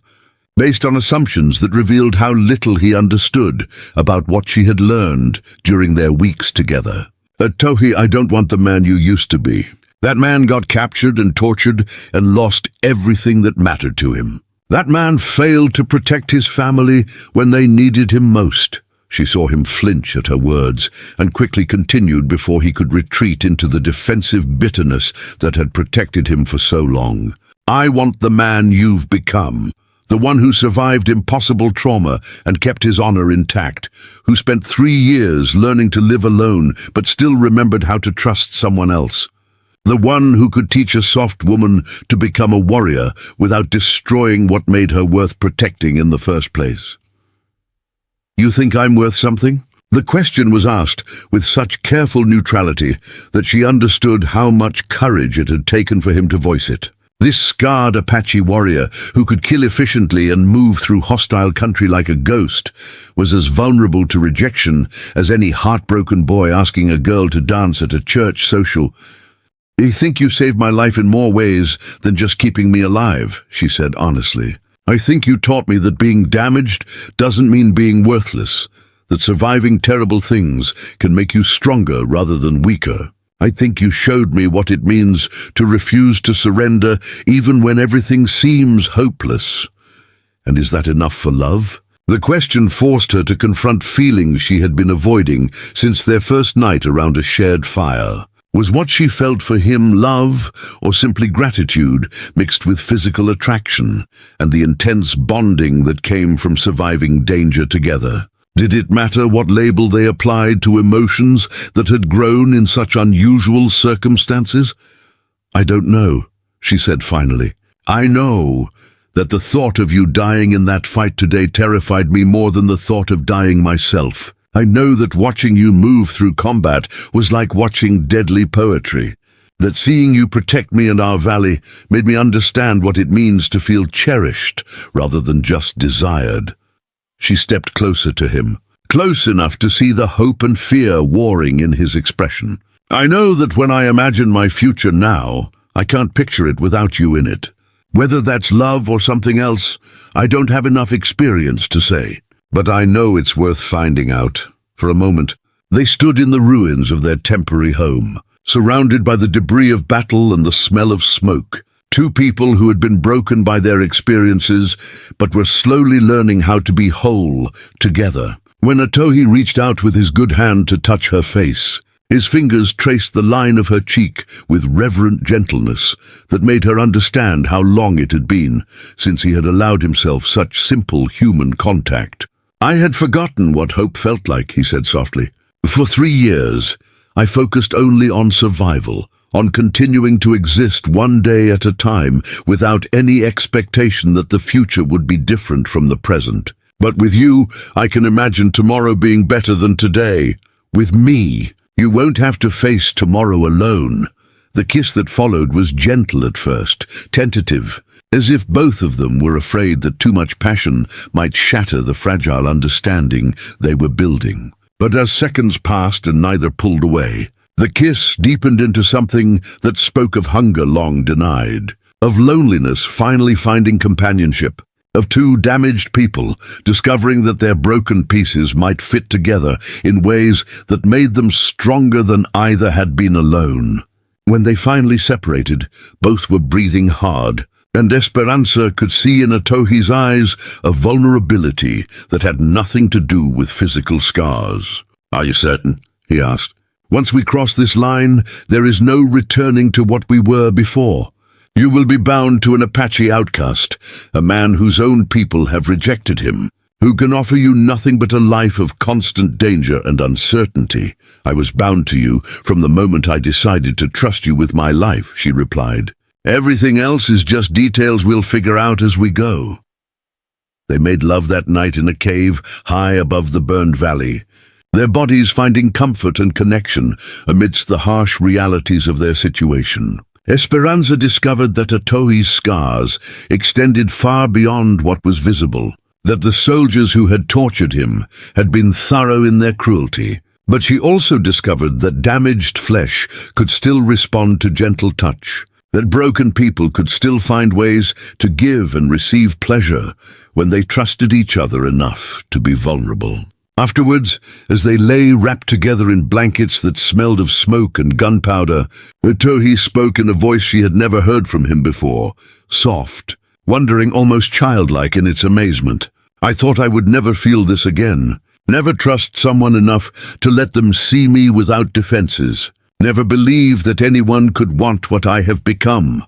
S1: based on assumptions that revealed how little he understood about what she had learned during their weeks together. Tohi, I don't want the man you used to be. That man got captured and tortured and lost everything that mattered to him. That man failed to protect his family when they needed him most. She saw him flinch at her words and quickly continued before he could retreat into the defensive bitterness that had protected him for so long. I want the man you've become. The one who survived impossible trauma and kept his honor intact, who spent 3 years learning to live alone but still remembered how to trust someone else. The one who could teach a soft woman to become a warrior without destroying what made her worth protecting in the first place. You think I'm worth something? The question was asked with such careful neutrality that she understood how much courage it had taken for him to voice it. This scarred Apache warrior, who could kill efficiently and move through hostile country like a ghost, was as vulnerable to rejection as any heartbroken boy asking a girl to dance at a church social. I think you saved my life in more ways than just keeping me alive, she said honestly. I think you taught me that being damaged doesn't mean being worthless, that surviving terrible things can make you stronger rather than weaker. I think you showed me what it means to refuse to surrender even when everything seems hopeless. And is that enough for love? The question forced her to confront feelings she had been avoiding since their first night around a shared fire. Was what she felt for him love or simply gratitude mixed with physical attraction and the intense bonding that came from surviving danger together? Did it matter what label they applied to emotions that had grown in such unusual circumstances? I don't know, she said finally. I know that the thought of you dying in that fight today terrified me more than the thought of dying myself. I know that watching you move through combat was like watching deadly poetry. That seeing you protect me and our valley made me understand what it means to feel cherished rather than just desired. She stepped closer to him, close enough to see the hope and fear warring in his expression. I know that when I imagine my future now, I can't picture it without you in it. Whether that's love or something else, I don't have enough experience to say. But I know it's worth finding out. For a moment, they stood in the ruins of their temporary home, surrounded by the debris of battle and the smell of smoke. Two people who had been broken by their experiences, but were slowly learning how to be whole together. When Tohi reached out with his good hand to touch her face, his fingers traced the line of her cheek with reverent gentleness that made her understand how long it had been since he had allowed himself such simple human contact. I had forgotten what hope felt like, he said softly. For 3 years, I focused only on survival, on continuing to exist one day at a time without any expectation that the future would be different from the present. But with you, I can imagine tomorrow being better than today. With me, you won't have to face tomorrow alone. The kiss that followed was gentle at first, tentative, as if both of them were afraid that too much passion might shatter the fragile understanding they were building. But as seconds passed and neither pulled away, the kiss deepened into something that spoke of hunger long denied, of loneliness finally finding companionship, of two damaged people discovering that their broken pieces might fit together in ways that made them stronger than either had been alone. When they finally separated, both were breathing hard, and Esperanza could see in Tohi's eyes a vulnerability that had nothing to do with physical scars. Are you certain? He asked. Once we cross this line, there is no returning to what we were before. You will be bound to an Apache outcast, a man whose own people have rejected him, who can offer you nothing but a life of constant danger and uncertainty. I was bound to you from the moment I decided to trust you with my life, she replied. Everything else is just details we'll figure out as we go. They made love that night in a cave high above the burned valley, their bodies finding comfort and connection amidst the harsh realities of their situation. Esperanza discovered that Tohi's scars extended far beyond what was visible, that the soldiers who had tortured him had been thorough in their cruelty. But she also discovered that damaged flesh could still respond to gentle touch, that broken people could still find ways to give and receive pleasure when they trusted each other enough to be vulnerable. Afterwards, as they lay wrapped together in blankets that smelled of smoke and gunpowder, Otohi spoke in a voice she had never heard from him before, soft, wondering, almost childlike in its amazement. "I thought I would never feel this again. Never trust someone enough to let them see me without defenses. Never believe that anyone could want what I have become.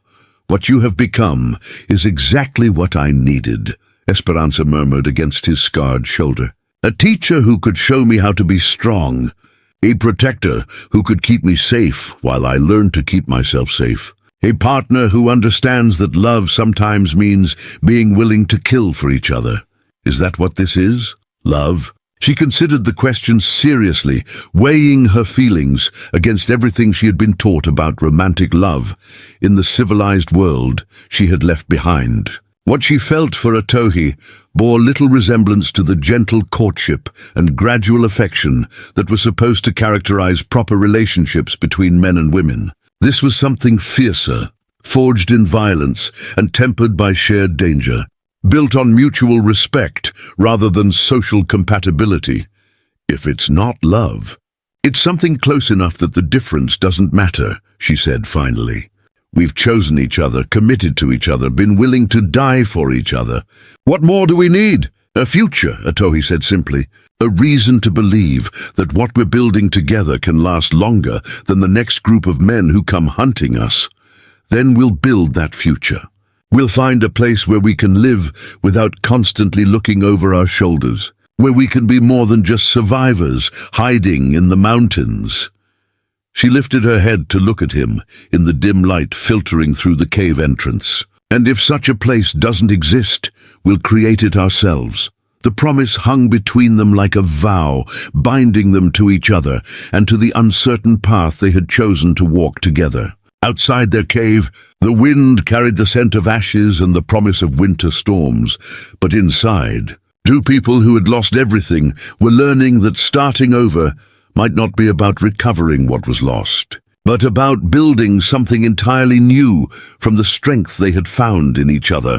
S1: What you have become is exactly what I needed," Esperanza murmured against his scarred shoulder. "A teacher who could show me how to be strong. A protector who could keep me safe while I learned to keep myself safe. A partner who understands that love sometimes means being willing to kill for each other. Is that what this is? Love?" She considered the question seriously, weighing her feelings against everything she had been taught about romantic love in the civilized world she had left behind. What she felt for Otohi bore little resemblance to the gentle courtship and gradual affection that was supposed to characterize proper relationships between men and women. This was something fiercer, forged in violence and tempered by shared danger, built on mutual respect rather than social compatibility. If it's not love, it's something close enough that the difference doesn't matter, she said finally. We've chosen each other, committed to each other, been willing to die for each other. What more do we need? A future, Otohi said simply. A reason to believe that what we're building together can last longer than the next group of men who come hunting us. Then we'll build that future. We'll find a place where we can live without constantly looking over our shoulders, where we can be more than just survivors hiding in the mountains. She lifted her head to look at him in the dim light filtering through the cave entrance. And if such a place doesn't exist, we'll create it ourselves. The promise hung between them like a vow, binding them to each other and to the uncertain path they had chosen to walk together. Outside their cave, the wind carried the scent of ashes and the promise of winter storms. But inside, two people who had lost everything were learning that starting over might not be about recovering what was lost, but about building something entirely new from the strength they had found in each other.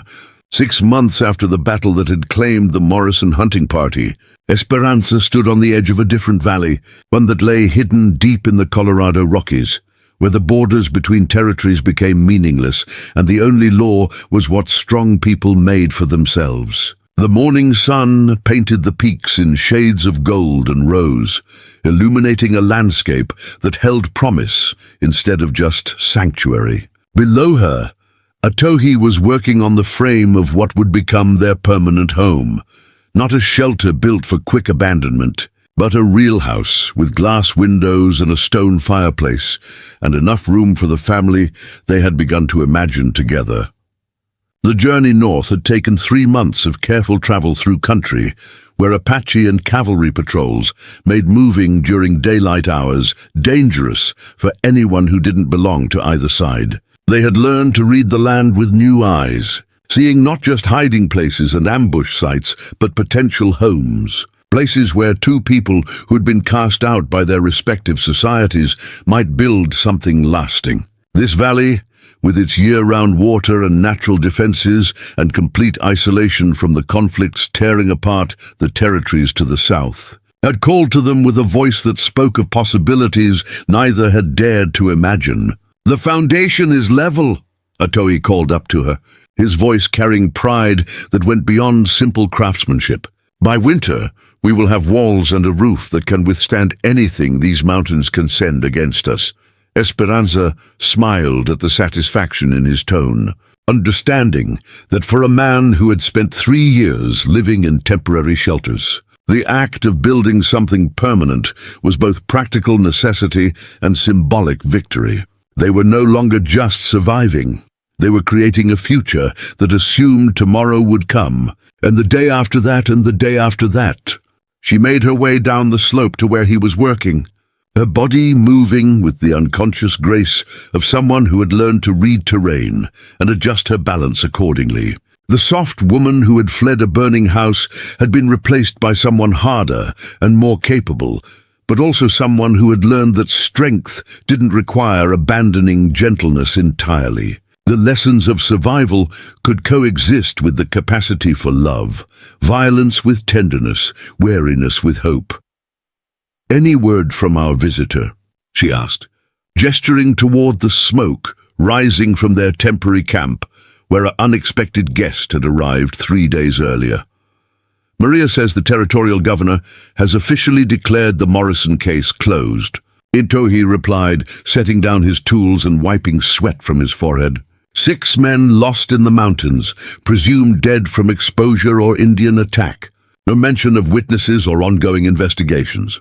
S1: 6 months after the battle that had claimed the Morrison hunting party, Esperanza stood on the edge of a different valley, one that lay hidden deep in the Colorado Rockies, where the borders between territories became meaningless, and the only law was what strong people made for themselves. The morning sun painted the peaks in shades of gold and rose, illuminating a landscape that held promise instead of just sanctuary. Below her, Otohi was working on the frame of what would become their permanent home, not a shelter built for quick abandonment, but a real house with glass windows and a stone fireplace, and enough room for the family they had begun to imagine together. The journey north had taken 3 months of careful travel through country, where Apache and cavalry patrols made moving during daylight hours dangerous for anyone who didn't belong to either side. They had learned to read the land with new eyes, seeing not just hiding places and ambush sites, but potential homes. Places where two people who'd been cast out by their respective societies might build something lasting. This valley, with its year-round water and natural defenses and complete isolation from the conflicts tearing apart the territories to the south, had called to them with a voice that spoke of possibilities neither had dared to imagine. "The foundation is level," Otohi called up to her, his voice carrying pride that went beyond simple craftsmanship. "By winter, we will have walls and a roof that can withstand anything these mountains can send against us." Esperanza smiled at the satisfaction in his tone, understanding that for a man who had spent 3 years living in temporary shelters, the act of building something permanent was both practical necessity and symbolic victory. They were no longer just surviving. They were creating a future that assumed tomorrow would come, and the day after that, and the day after that. She made her way down the slope to where he was working, her body moving with the unconscious grace of someone who had learned to read terrain and adjust her balance accordingly. The soft woman who had fled a burning house had been replaced by someone harder and more capable, but also someone who had learned that strength didn't require abandoning gentleness entirely. The lessons of survival could coexist with the capacity for love, violence with tenderness, wariness with hope. "Any word from our visitor?" she asked, gesturing toward the smoke rising from their temporary camp, where an unexpected guest had arrived 3 days earlier. "Maria says the territorial governor has officially declared the Morrison case closed." Itohi replied, setting down his tools and wiping sweat from his forehead. 6 men lost in the mountains, presumed dead from exposure or Indian attack. No mention of witnesses or ongoing investigations.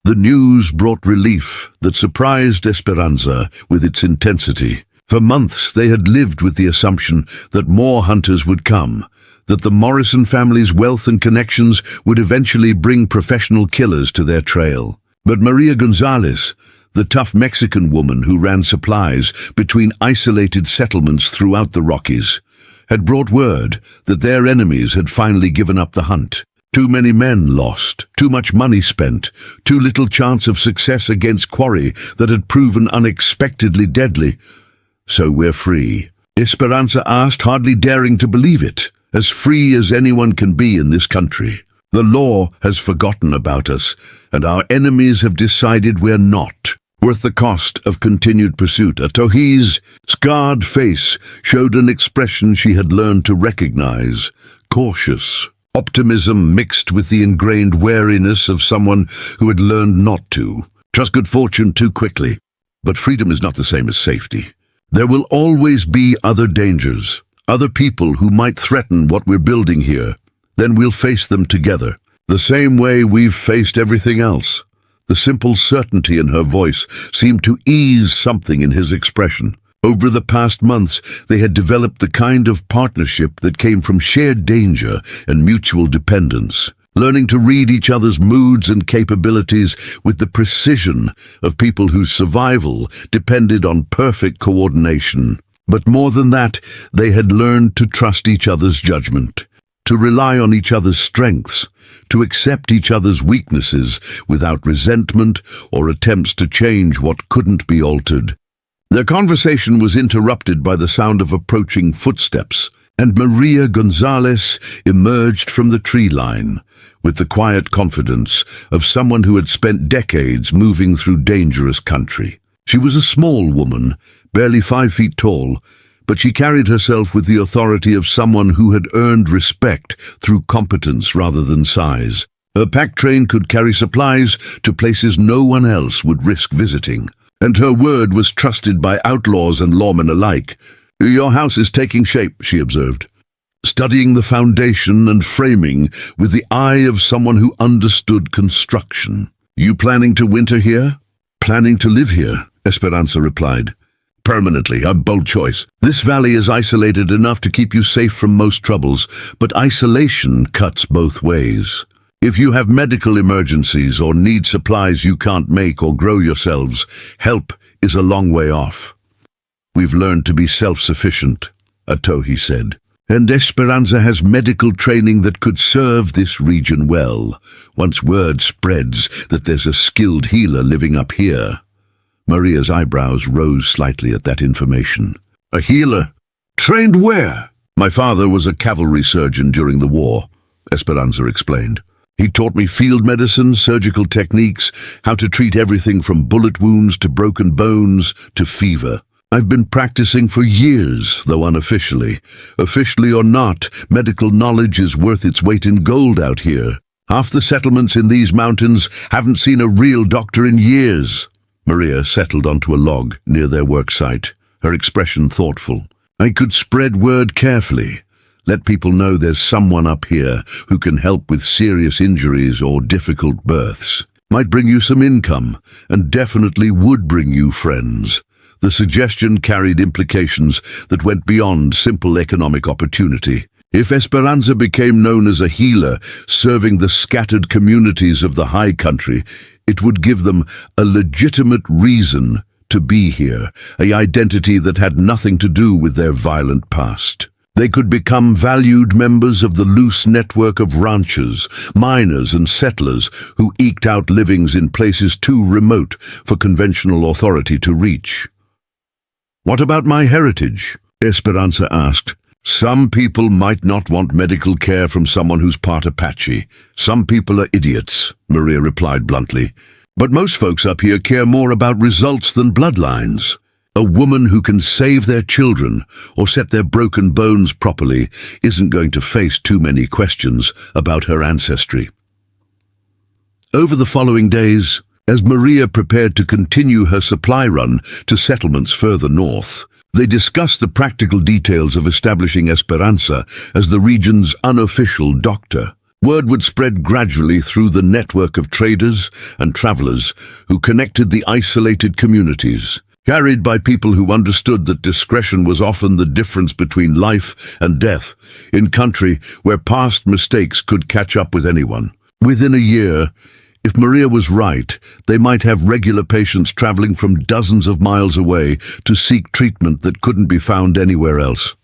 S1: The news brought relief that surprised Esperanza with its intensity. For months they had lived with the assumption that more hunters would come, that the Morrison family's wealth and connections would eventually bring professional killers to their trail. But Maria Gonzalez, the tough Mexican woman who ran supplies between isolated settlements throughout the Rockies, had brought word that their enemies had finally given up the hunt. Too many men lost, too much money spent, too little chance of success against quarry that had proven unexpectedly deadly. "So we're free?" Esperanza asked, hardly daring to believe it. "As free as anyone can be in this country. The law has forgotten about us, and our enemies have decided we're not worth the cost of continued pursuit." Itohi's scarred face showed an expression she had learned to recognize: cautious. Optimism mixed with the ingrained wariness of someone who had learned not to trust good fortune too quickly. But freedom is not the same as safety. There will always be other dangers, other people who might threaten what we're building here. Then we'll face them together, the same way we've faced everything else. The simple certainty in her voice seemed to ease something in his expression. Over the past months, they had developed the kind of partnership that came from shared danger and mutual dependence, learning to read each other's moods and capabilities with the precision of people whose survival depended on perfect coordination. But more than that, they had learned to trust each other's judgment, to rely on each other's strengths, to accept each other's weaknesses without resentment or attempts to change what couldn't be altered. Their conversation was interrupted by the sound of approaching footsteps, and Maria Gonzalez emerged from the tree line with the quiet confidence of someone who had spent decades moving through dangerous country. She was a small woman, barely 5 feet tall, but she carried herself with the authority of someone who had earned respect through competence rather than size. Her pack train could carry supplies to places no one else would risk visiting, and her word was trusted by outlaws and lawmen alike. "Your house is taking shape," she observed, studying the foundation and framing with the eye of someone who understood construction. "You planning to winter here?" "Planning to live here," Esperanza replied. "Permanently, a bold choice. This valley is isolated enough to keep you safe from most troubles, but isolation cuts both ways. If you have medical emergencies or need supplies you can't make or grow yourselves, help is a long way off." "We've learned to be self-sufficient," Itohi said, "and Esperanza has medical training that could serve this region well, once word spreads that there's a skilled healer living up here." Maria's eyebrows rose slightly at that information. "A healer? Trained where?" "My father was a cavalry surgeon during the war," Esperanza explained. "He taught me field medicine, surgical techniques, how to treat everything from bullet wounds to broken bones to fever. I've been practicing for years, though unofficially. Officially or not, medical knowledge is worth its weight in gold out here. Half the settlements in these mountains haven't seen a real doctor in years." Maria settled onto a log near their work site, her expression thoughtful. "I could spread word carefully. Let people know there's someone up here who can help with serious injuries or difficult births. Might bring you some income, and definitely would bring you friends." The suggestion carried implications that went beyond simple economic opportunity. If Esperanza became known as a healer serving the scattered communities of the high country, it would give them a legitimate reason to be here, an identity that had nothing to do with their violent past. They could become valued members of the loose network of ranchers, miners and settlers who eked out livings in places too remote for conventional authority to reach. What about my heritage? Esperanza asked. Some people might not want medical care from someone who's part Apache. Some people are idiots, Maria replied bluntly. But most folks up here care more about results than bloodlines. A woman who can save their children or set their broken bones properly isn't going to face too many questions about her ancestry. Over the following days, as Maria prepared to continue her supply run to settlements further north, they discussed the practical details of establishing Esperanza as the region's unofficial doctor. Word would spread gradually through the network of traders and travelers who connected the isolated communities, carried by people who understood that discretion was often the difference between life and death in country where past mistakes could catch up with anyone. Within a year, if Maria was right, they might have regular patients traveling from dozens of miles away to seek treatment that couldn't be found anywhere else.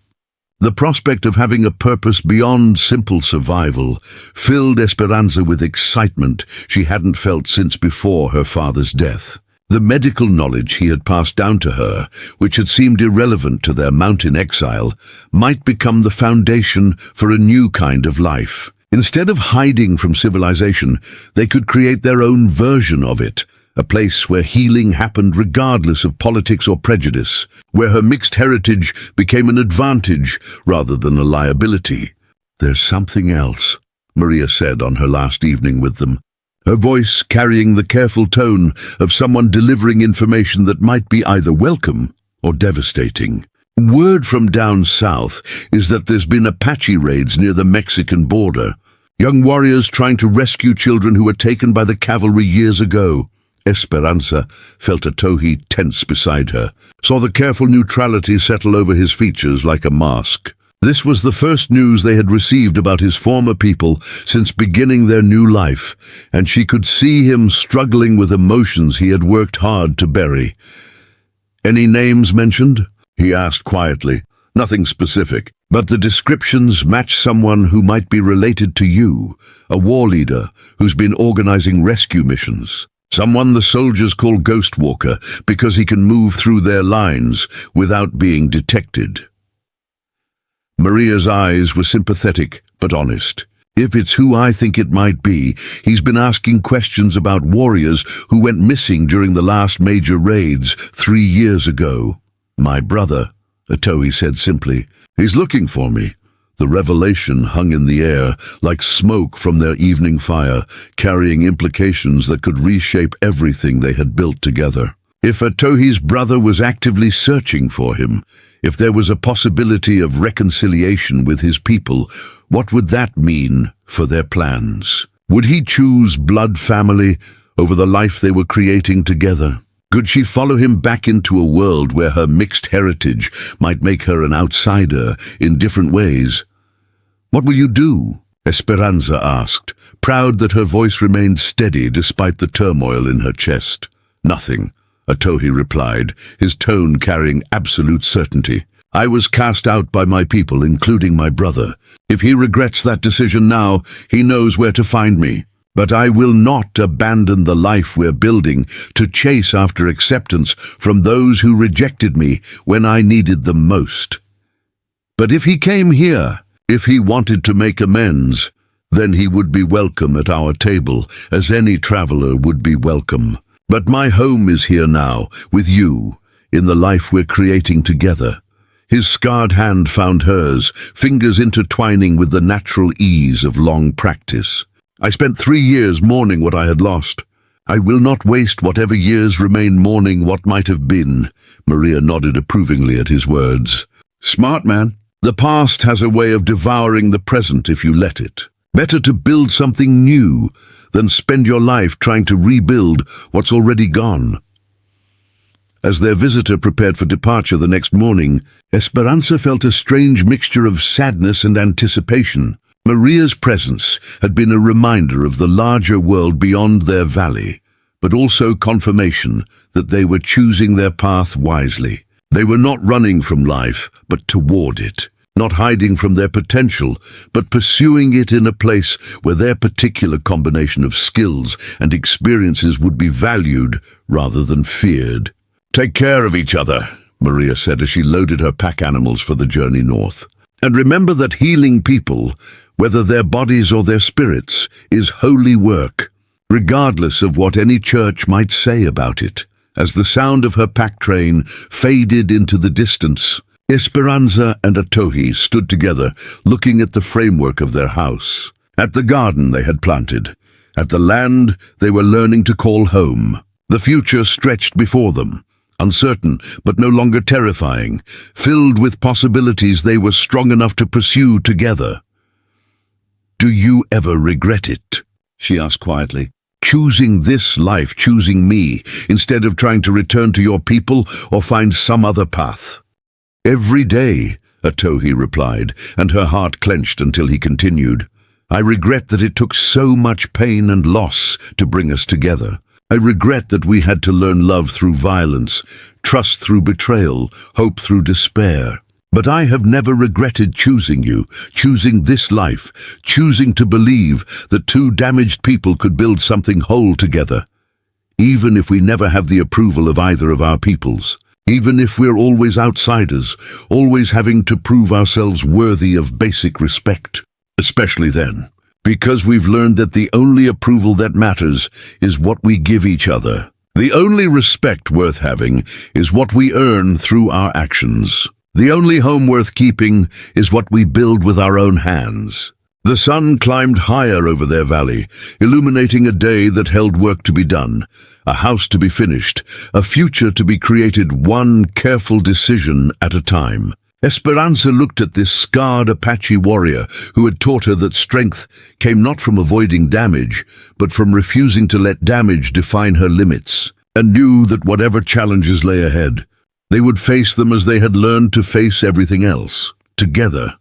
S1: The prospect of having a purpose beyond simple survival filled Esperanza with excitement she hadn't felt since before her father's death. The medical knowledge he had passed down to her, which had seemed irrelevant to their mountain exile, might become the foundation for a new kind of life. Instead of hiding from civilization, they could create their own version of it, a place where healing happened regardless of politics or prejudice, where her mixed heritage became an advantage rather than a liability. "There's something else," Maria said on her last evening with them, her voice carrying the careful tone of someone delivering information that might be either welcome or devastating. "Word from down south is that there's been Apache raids near the Mexican border. Young warriors trying to rescue children who were taken by the cavalry years ago." Esperanza felt Atohi tense beside her, saw the careful neutrality settle over his features like a mask. This was the first news they had received about his former people since beginning their new life, and she could see him struggling with emotions he had worked hard to bury. "Any names mentioned?" he asked quietly. "Nothing specific, but the descriptions match someone who might be related to you, a war leader who's been organizing rescue missions. Someone the soldiers call Ghost Walker because he can move through their lines without being detected." Maria's eyes were sympathetic but honest. "If it's who I think it might be, he's been asking questions about warriors who went missing during the last major raids 3 years ago." "My brother," Atohi said simply. "He's looking for me." The revelation hung in the air like smoke from their evening fire, carrying implications that could reshape everything they had built together. If Atohi's brother was actively searching for him, if there was a possibility of reconciliation with his people, what would that mean for their plans? Would he choose blood family over the life they were creating together? Could she follow him back into a world where her mixed heritage might make her an outsider in different ways? "What will you do?" Esperanza asked, proud that her voice remained steady despite the turmoil in her chest. "Nothing," Atohi replied, his tone carrying absolute certainty. "I was cast out by my people, including my brother. If he regrets that decision now, he knows where to find me. But I will not abandon the life we're building to chase after acceptance from those who rejected me when I needed them most. But if he came here, if he wanted to make amends, then he would be welcome at our table, as any traveler would be welcome. But my home is here now, with you, in the life we're creating together." His scarred hand found hers, fingers intertwining with the natural ease of long practice. "I spent 3 years mourning what I had lost. I will not waste whatever years remain mourning what might have been." Maria nodded approvingly at his words. "Smart man. The past has a way of devouring the present if you let it. Better to build something new than spend your life trying to rebuild what's already gone." As their visitor prepared for departure the next morning, Esperanza felt a strange mixture of sadness and anticipation. Maria's presence had been a reminder of the larger world beyond their valley, but also confirmation that they were choosing their path wisely. They were not running from life, but toward it, not hiding from their potential, but pursuing it in a place where their particular combination of skills and experiences would be valued rather than feared. "Take care of each other," Maria said as she loaded her pack animals for the journey north. And remember that healing people, whether their bodies or their spirits, is holy work, regardless of what any church might say about it. As the sound of her pack train faded into the distance, Esperanza and Atohi stood together, looking at the framework of their house, at the garden they had planted, at the land they were learning to call home. The future stretched before them, uncertain but no longer terrifying, filled with possibilities they were strong enough to pursue together. "Do you ever regret it?" she asked quietly. "Choosing this life, choosing me, instead of trying to return to your people or find some other path?" "Every day," Atohi replied, and her heart clenched until he continued. "I regret that it took so much pain and loss to bring us together. I regret that we had to learn love through violence, trust through betrayal, hope through despair. But I have never regretted choosing you, choosing this life, choosing to believe that two damaged people could build something whole together. Even if we never have the approval of either of our peoples, even if we're always outsiders, always having to prove ourselves worthy of basic respect. Especially then, because we've learned that the only approval that matters is what we give each other. The only respect worth having is what we earn through our actions. The only home worth keeping is what we build with our own hands." The sun climbed higher over their valley, illuminating a day that held work to be done, a house to be finished, a future to be created one careful decision at a time. Esperanza looked at this scarred Apache warrior who had taught her that strength came not from avoiding damage, but from refusing to let damage define her limits, and knew that whatever challenges lay ahead, they would face them as they had learned to face everything else, together,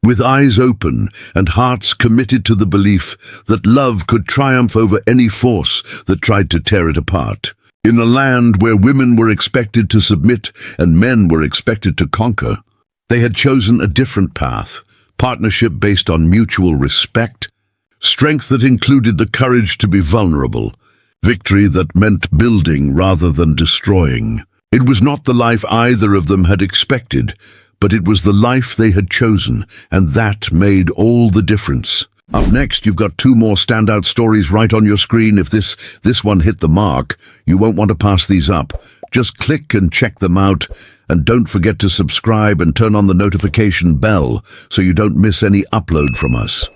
S1: with eyes open and hearts committed to the belief that love could triumph over any force that tried to tear it apart. In a land where women were expected to submit and men were expected to conquer, they had chosen a different path, partnership based on mutual respect, strength that included the courage to be vulnerable, victory that meant building rather than destroying. It was not the life either of them had expected, but it was the life they had chosen, and that made all the difference. Up next, you've got two more standout stories right on your screen. If this one hit the mark, you won't want to pass these up. Just click and check them out, and don't forget to subscribe and turn on the notification bell so you don't miss any upload from us.